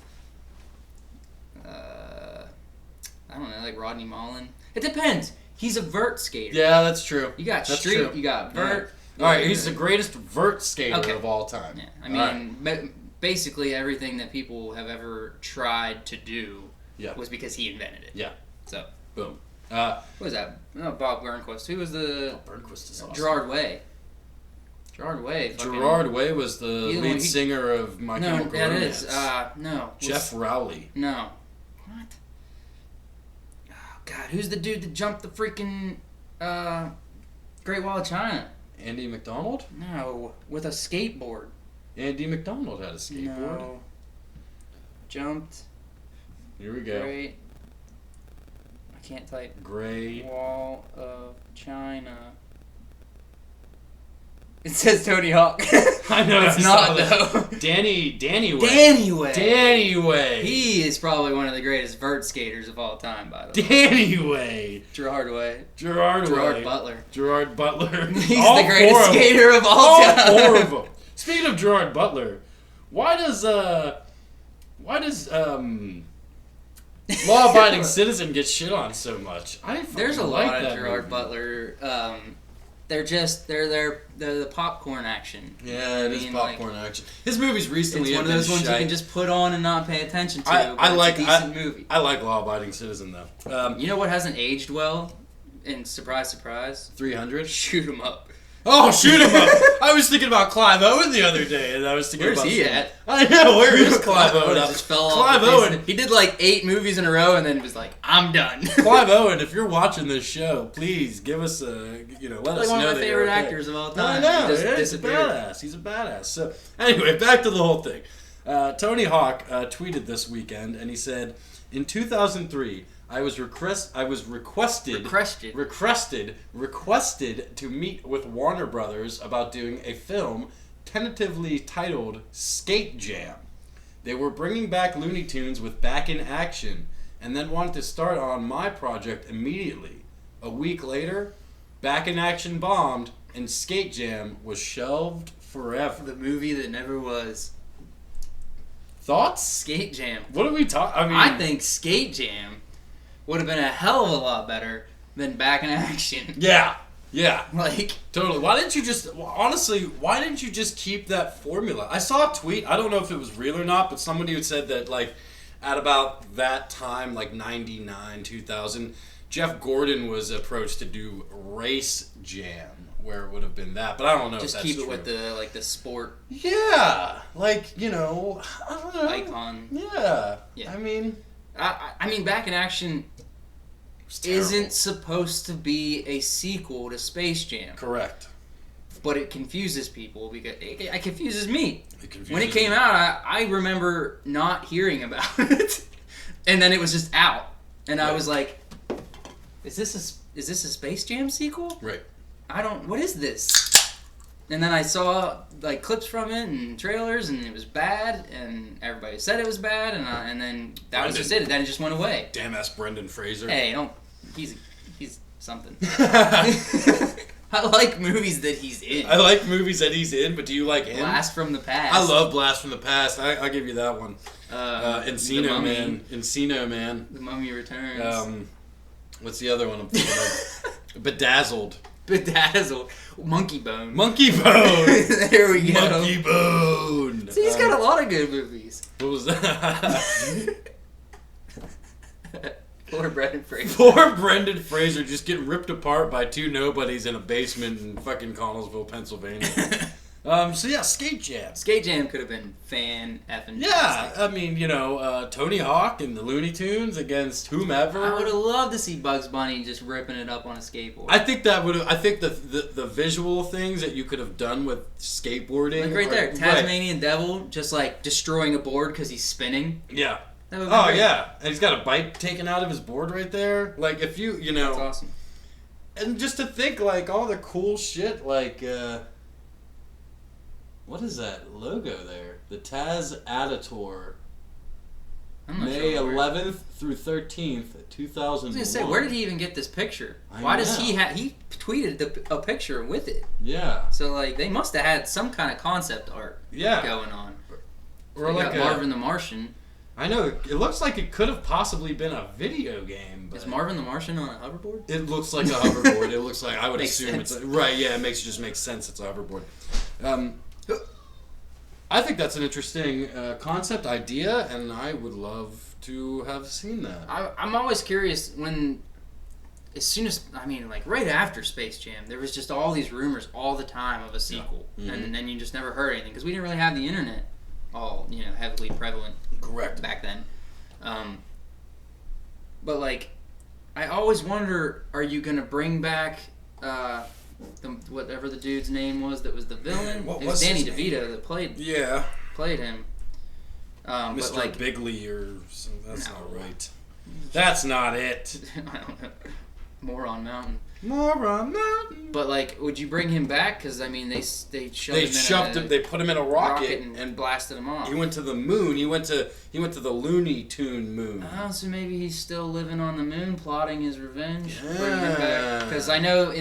I don't know, Rodney Mullen. It depends. He's a vert skater. Yeah, that's true. You got that's street. True. You got vert. Yeah. All right, he's the greatest vert skater of all time. Yeah, I mean, basically everything that people have ever tried to do was because he invented it. Yeah. So, boom. What was that? No, Bob Burnquist. Who was the... Bob Burnquist is awesome. Gerard Way. Gerard Way. Gerard Way was the lead singer of My Chemical Romance. No, that is. No. Jeff Rowley. No. What? Oh, God. Who's the dude that jumped the freaking Great Wall of China? Andy McDonald? No. With a skateboard. Andy McDonald had a skateboard. No. Jumped. Here we go. Great. I can't type. Great Wall of China. It says Tony Hawk. I know it's not though. Danny Way. Danny Way. He is probably one of the greatest vert skaters of all time, by the way. Danny Way. Gerard Way. Gerard Butler. Gerard Butler. He's the greatest skater of all time. All 4 of them. Speaking of Gerard Butler, why does Law-Abiding Citizen get shit on so much? There's a lot of Gerard Butler. They're the popcorn action. Yeah, it is popcorn action. His movies recently it's one of those ones you can just put on and not pay attention to. It's a decent movie. I like Law-Abiding Citizen though. You know what hasn't aged well? And surprise, surprise, 300. Shoot 'em up. Oh, Shoot 'em up! I was thinking about Clive Owen the other day, and I was thinking, where's he at? I know, where is Clive Owen? Just fell off. Clive Owen. He did 8 movies in a row, and then was like, "I'm done." Clive Owen, if you're watching this show, please give us let us know that you're okay. One of my favorite actors of all time. I know, he's a badass. He's a badass. So anyway, back to the whole thing. Tony Hawk tweeted this weekend, and he said, "In 2003." I was requested to meet with Warner Brothers about doing a film tentatively titled Skate Jam. They were bringing back Looney Tunes with Back in Action and then wanted to start on my project immediately. A week later, Back in Action bombed and Skate Jam was shelved forever." The movie that never was. Thoughts? Skate Jam. What are we talking? I think Skate Jam would have been a hell of a lot better than Back in Action. Yeah. Totally. Why didn't you just keep that formula? I saw a tweet, I don't know if it was real or not, but somebody had said that, at about that time, like 99, 2000, Jeff Gordon was approached to do Race Jam, where it would have been that. But I don't know just if that's keep it true. with the sport. Yeah, like, I don't know. Icon. Yeah. I mean, Back in Action isn't supposed to be a sequel to Space Jam. Correct. But it confuses people because it confuses me. When it me. came out, I remember not hearing about it, and then it was just out, and I was like, "Is this a Space Jam sequel?" Right. What is this? And then I saw like clips from it and trailers, and it was bad, and everybody said it was bad, and then that was just it. Then it just went away. Damn ass Brendan Fraser. Hey, he's something. I like movies that he's in. I like movies that he's in, but do you like him? Blast from the Past. I love Blast from the Past. I'll give you that one. Encino Man. Encino Man. The Mummy Returns. What's the other one I'm thinking of? Bedazzled. Monkey Bone. Monkey Bone. There we go. Monkey Bone. See, he's got a lot of good movies. What was that? Poor Brendan Fraser. Poor Brendan Fraser just getting ripped apart by two nobodies in a basement in fucking Connellsville, Pennsylvania. Skate Jam. Skate Jam could have been fan-effing. Yeah, I mean, Tony Hawk and the Looney Tunes against whomever. I would have loved to see Bugs Bunny just ripping it up on a skateboard. I think that would have. I think the visual things that you could have done with skateboarding, like right there, Tasmanian Devil just like destroying a board because he's spinning. Yeah. Oh great. Yeah, and he's got a bite taken out of his board right there. Like if you That's awesome. And just to think like all the cool shit like. What is that logo there? The Taz Additor. May 11th through 13th, 2001. I was gonna say, where did he even get this picture? Why does he tweeted a picture with it? Yeah. So like they must have had some kind of concept art going on. Or they like got Marvin the Martian. I know, it looks like it could have possibly been a video game. But is Marvin the Martian on a hoverboard? It looks like a hoverboard. It looks like, I would makes assume sense. it's right. Yeah, it just makes sense. It's a hoverboard. I think that's an interesting concept idea, and I would love to have seen that. I'm always curious right after Space Jam, there was just all these rumors all the time of a sequel, and then you just never heard anything because we didn't really have the internet all heavily prevalent. Correct. Back then, but like, I always wonder: are you gonna bring back whatever the dude's name was that was the villain? What it was Danny his DeVito name? that played him. Mr. But like, Bigley or something. That's not right. That's not it. I don't know. Moron Mountain. Moron Mountain. But like, would you bring him back? Because I mean, they shoved him. They put him in a rocket and blasted him off. He went to the moon. He went to the Looney Tune moon. Oh, so maybe he's still living on the moon, plotting his revenge. Yeah. Because I know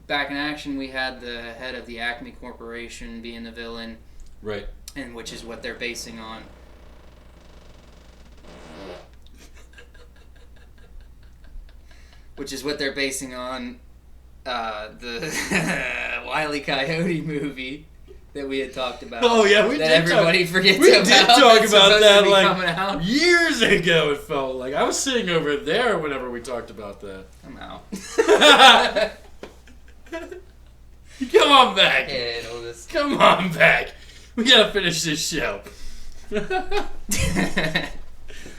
Back in Action we had the head of the Acme Corporation being the villain, right? And which is what they're basing on. Which is what they're basing on the Wile E. Coyote movie that we had talked about. Oh yeah, we did. Everybody forgets about. We did talk about that like years ago. It felt like I was sitting over there whenever we talked about that. I'm out. Come on back. Come on back. We gotta finish this show. I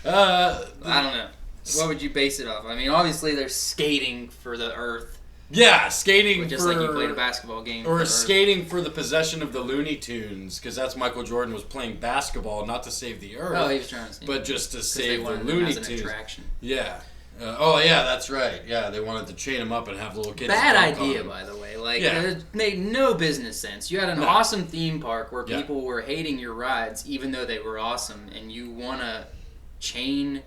don't know. What would you base it off? I mean, obviously they're skating for the Earth. Yeah, skating just like you played a basketball game. Or skating for the possession of the Looney Tunes, because that's Michael Jordan was playing basketball, not to save the Earth. Oh, he was trying to save but just to save the Looney Tunes. Attraction. Yeah. Yeah, that's right. Yeah, they wanted to chain them up and have little kids. Bad idea, by the way. Like, it made no business sense. You had an awesome theme park where people were hating your rides, even though they were awesome, and you want to chain.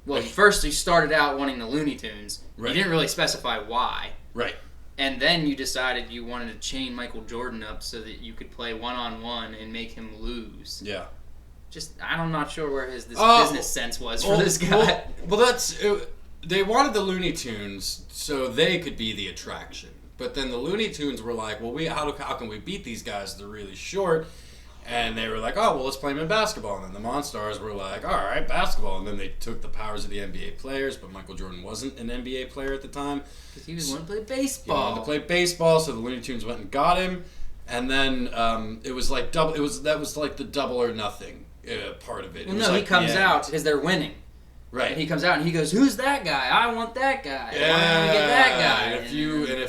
Well, first you started out wanting the Looney Tunes. Right. You didn't really specify why. Right. And then you decided you wanted to chain Michael Jordan up so that you could play one-on-one and make him lose. Yeah. I'm not sure where this business sense was for this guy. Well, they wanted the Looney Tunes so they could be the attraction. But then the Looney Tunes were like, well, how can we beat these guys? They're really short. And they were like, oh, well, let's play him in basketball. And then the Monstars were like, all right, basketball. And then they took the powers of the NBA players, but Michael Jordan wasn't an NBA player at the time. Because he was wanting to play He baseball. wanted to play baseball, so the Looney Tunes went and got him. And then it was like double. That was like the double or nothing part of it. Well, it was no, like he comes the end. out because they're winning. Right. And he comes out and he goes, "Who's that guy? I want that guy. Yeah, Why don't we get that guy?" And if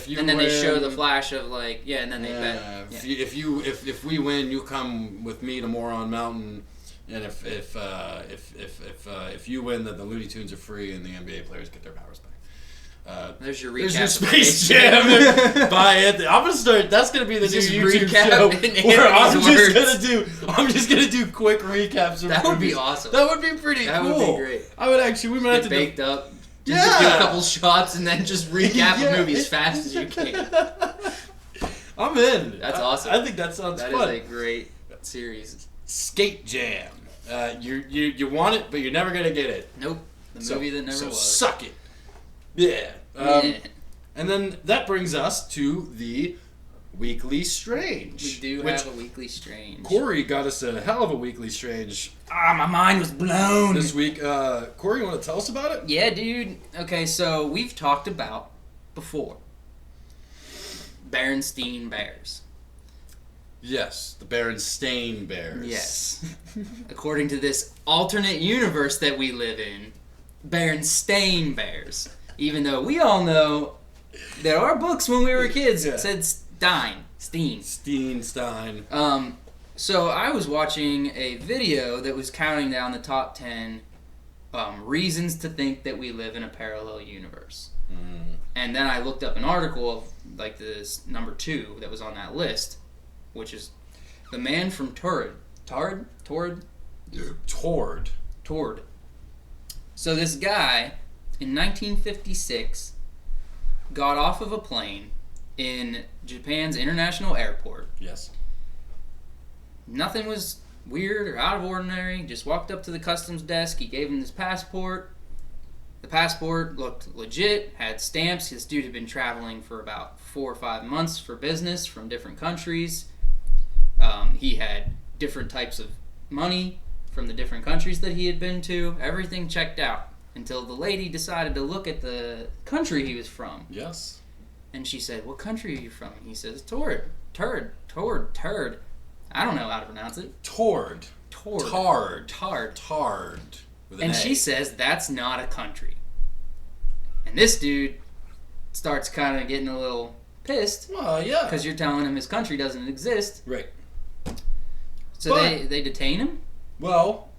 you and then win, they show the flash of like, and then they bet. Yeah. If we win, you come with me to Moron Mountain, and if you win, then the Looney Tunes are free and the NBA players get their powers back. There's your recap. There's your Space Jam by Anthony. I'm gonna start. That's gonna be the new Just YouTube recap show in where Anthony's I'm just gonna do quick recaps of That would be movies. awesome. That would be pretty That cool. would be great. I would actually. We might have Get to do baked up. Just do a couple shots and then just recap Yeah. the movie as fast as you can. I'm in. That's awesome. I think that sounds That fun. is a great series. Skate Jam. You want it, but you're never gonna get it. Nope. The movie that never so was. Suck it. Yeah. Yeah. And then that brings us to the Weekly Strange. We do which have a Weekly Strange. Corey got us a hell of a Weekly Strange My mind was blown. this week. Corey, you want to tell us about it? Yeah, dude. Okay, so we've talked about before Berenstain Bears. Yes, the Berenstain Bears. Yes. According to this alternate universe that we live in, Berenstain Bears. Even though we all know there are books when we were kids that said Steen. Stein. So I was watching a video that was counting down the top 10 reasons to think that we live in a parallel universe. And then I looked up an article of like this number 2 that was on that list, which is the man from Tord. So this guy in 1956 got off of a plane in Japan's international airport. Yes. Nothing was weird or out of ordinary. Just walked up to the customs desk. He gave him his passport. The passport looked legit, had stamps. This dude had been traveling for about 4 or 5 months for business from different countries. He had different types of money from the different countries that he had been to. Everything checked out until the lady decided to look at the country he was from. Yes. And she said, "What country are you from?" And he says, Turd. I don't know how to pronounce it. Tard. With an And A. she says, "That's not a country." And this dude starts kind of getting a little pissed Well, yeah. because you're telling him his country doesn't exist. Right. So But- they detain him. Well,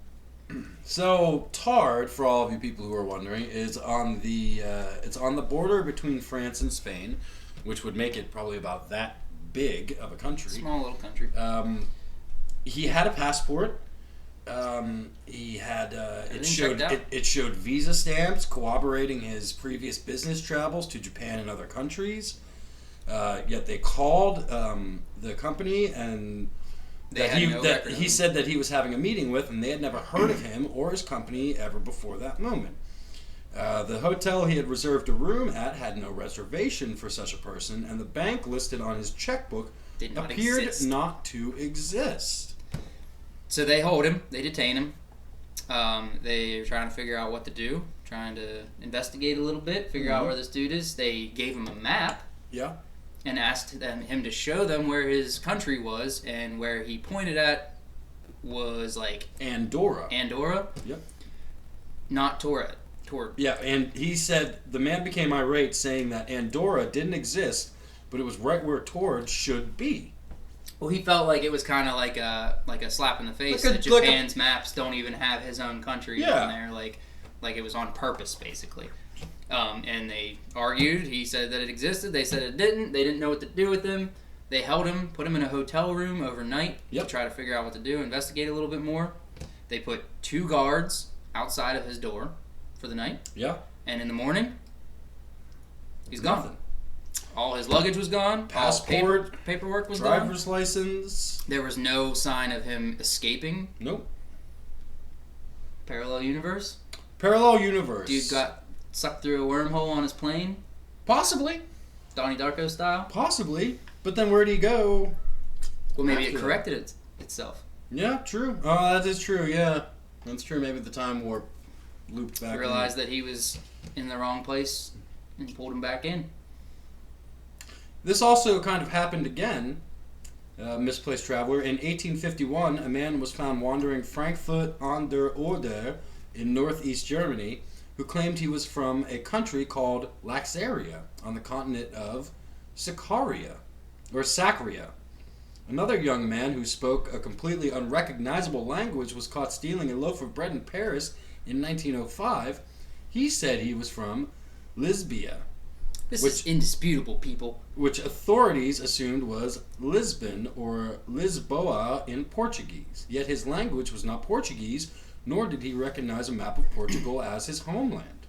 so Tard, for all of you people who are wondering, is on the it's on the border between France and Spain, which would make it probably about that big of a country. Small little country. He had a passport. He had it showed visa stamps corroborating his previous business travels to Japan and other countries. Yet they called the company and he said that he was having a meeting with, and they had never heard of him or his company ever before that moment. The hotel he had reserved a room at had no reservation for such a person, and the bank listed on his checkbook appeared not to exist. So they hold him. They detain him. They're trying to figure out what to do, trying to investigate a little bit, figure out where this dude is. They gave him a map. Yeah. And asked him to show them where his country was, and where he pointed at was like Andorra. Yep. Not Tord. Yeah, and he said the man became irate, saying that Andorra didn't exist, but it was right where Tord should be. Well, he felt like it was kind of like a slap in the face that Japan's maps don't even have his own country on there, like it was on purpose, basically. And they argued. He said that it existed. They said it didn't. They didn't know what to do with him. They held him, put him in a hotel room overnight to try to figure out what to do, investigate a little bit more. They put 2 guards outside of his door for the night. Yeah. And in the morning, he's gone. All his luggage was gone. Passport, all paperwork was driver's gone. license. There was no sign of him escaping. Nope. Parallel universe. Dude got sucked through a wormhole on his plane. Possibly. Donnie Darko style. Possibly. But then where'd he go? Well, maybe it corrected itself. Yeah, true. Oh, that is true, yeah. That's true. Maybe the time warp looped back. Realized that he was in the wrong place and pulled him back in. This also kind of happened again, misplaced traveler. In 1851, a man was found wandering Frankfurt an der Oder in northeast Germany who claimed he was from a country called Laxaria on the continent of Sakaria. Another young man who spoke a completely unrecognizable language was caught stealing a loaf of bread in Paris in 1905. He said he was from Lisbia. This is indisputable, people. Which authorities assumed was Lisbon or Lisboa in Portuguese. Yet his language was not Portuguese, nor did he recognize a map of Portugal as his homeland.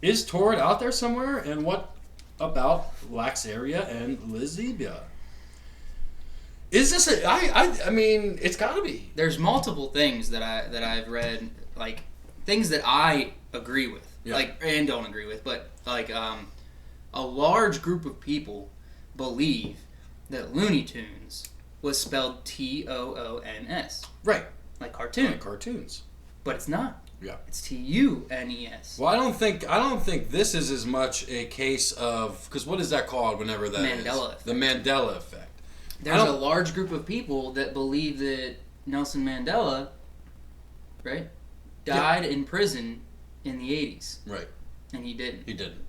Is Torrid out there somewhere? And what about Laxaria and Lisbia? Is this I mean, it's got to be. There's multiple things that I've read, like things that I agree with, like and don't agree with, but like a large group of people believe that Looney Tunes was spelled Toons. Right. Like cartoon. Like cartoons. But it's not. Yeah. It's Tunes. Well, I don't think this is as much a case of, because what is that called whenever that Mandela is? The Mandela effect. There's a large group of people that believe that Nelson Mandela, right, died in prison in the 80s. Right. And he didn't. He didn't.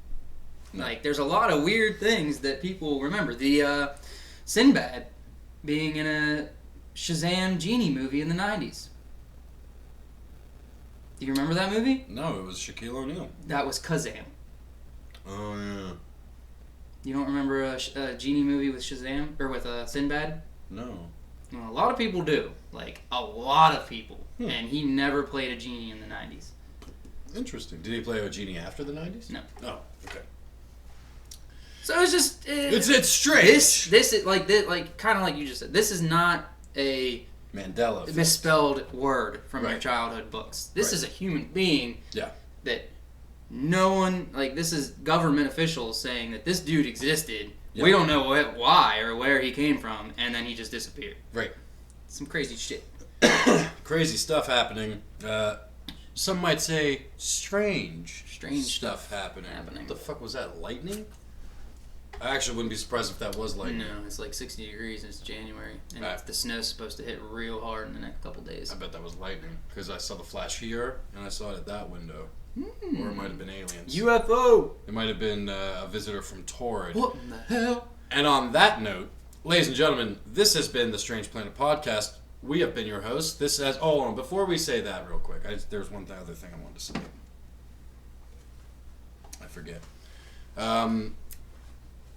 No. Like, there's a lot of weird things that people remember. The Sinbad being in a Shazam Genie movie in the 90s. Do you remember that movie? No, it was Shaquille O'Neal. That was Kazam. Oh, yeah. You don't remember a Genie movie with Shazam? Or with Sinbad? No. Well, a lot of people do. Like, a lot of people. And he never played a genie in the 90s. Interesting. Did he play a genie after the 90s? No. Oh, okay. So it's just... it's strange. This is like kind of like you just said. This is not a... Mandela effect. Misspelled word from your childhood books. This is a human being that no one, like, this is government officials saying that this dude existed. Yep. We don't know why or where he came from, and then he just disappeared. Right. Some crazy shit. Crazy stuff happening. Some might say strange stuff happening. What the fuck was that? Lightning? I actually wouldn't be surprised if that was lightning. No, it's like 60 degrees and it's January. And the snow's supposed to hit real hard in the next couple days. I bet that was lightning. Because I saw the flash here, and I saw it at that window. Or it might have been aliens. UFO! It might have been a visitor from Torrid. What in the hell? And on that note, ladies and gentlemen, this has been the Strange Planet Podcast. We have been your hosts. This has... Oh, hold on. Before we say that real quick, there's one other thing I wanted to say. I forget.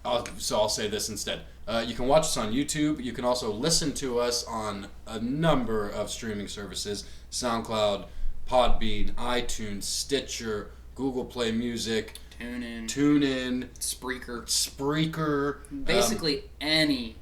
I'll say this instead. You can watch us on YouTube. You can also listen to us on a number of streaming services. SoundCloud, Podbean, iTunes, Stitcher, Google Play Music, TuneIn, Spreaker. Basically any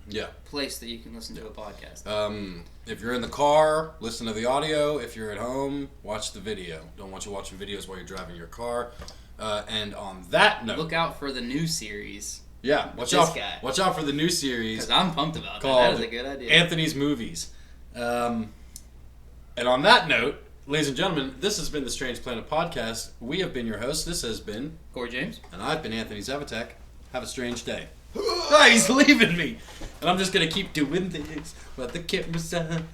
place that you can listen to a podcast. If you're in the car, listen to the audio. If you're at home, watch the video. Don't want you watching videos while you're driving your car. And on that note... Look out for the new series. Yeah, watch out for the new series. Because I'm pumped about that. That is a good idea. Anthony's Movies. And on that note, ladies and gentlemen, this has been the Strange Planet Podcast. We have been your hosts. This has been Corey James. And I've been Anthony Zavatek. Have a strange day. He's leaving me. And I'm just going to keep doing this while the camera's on.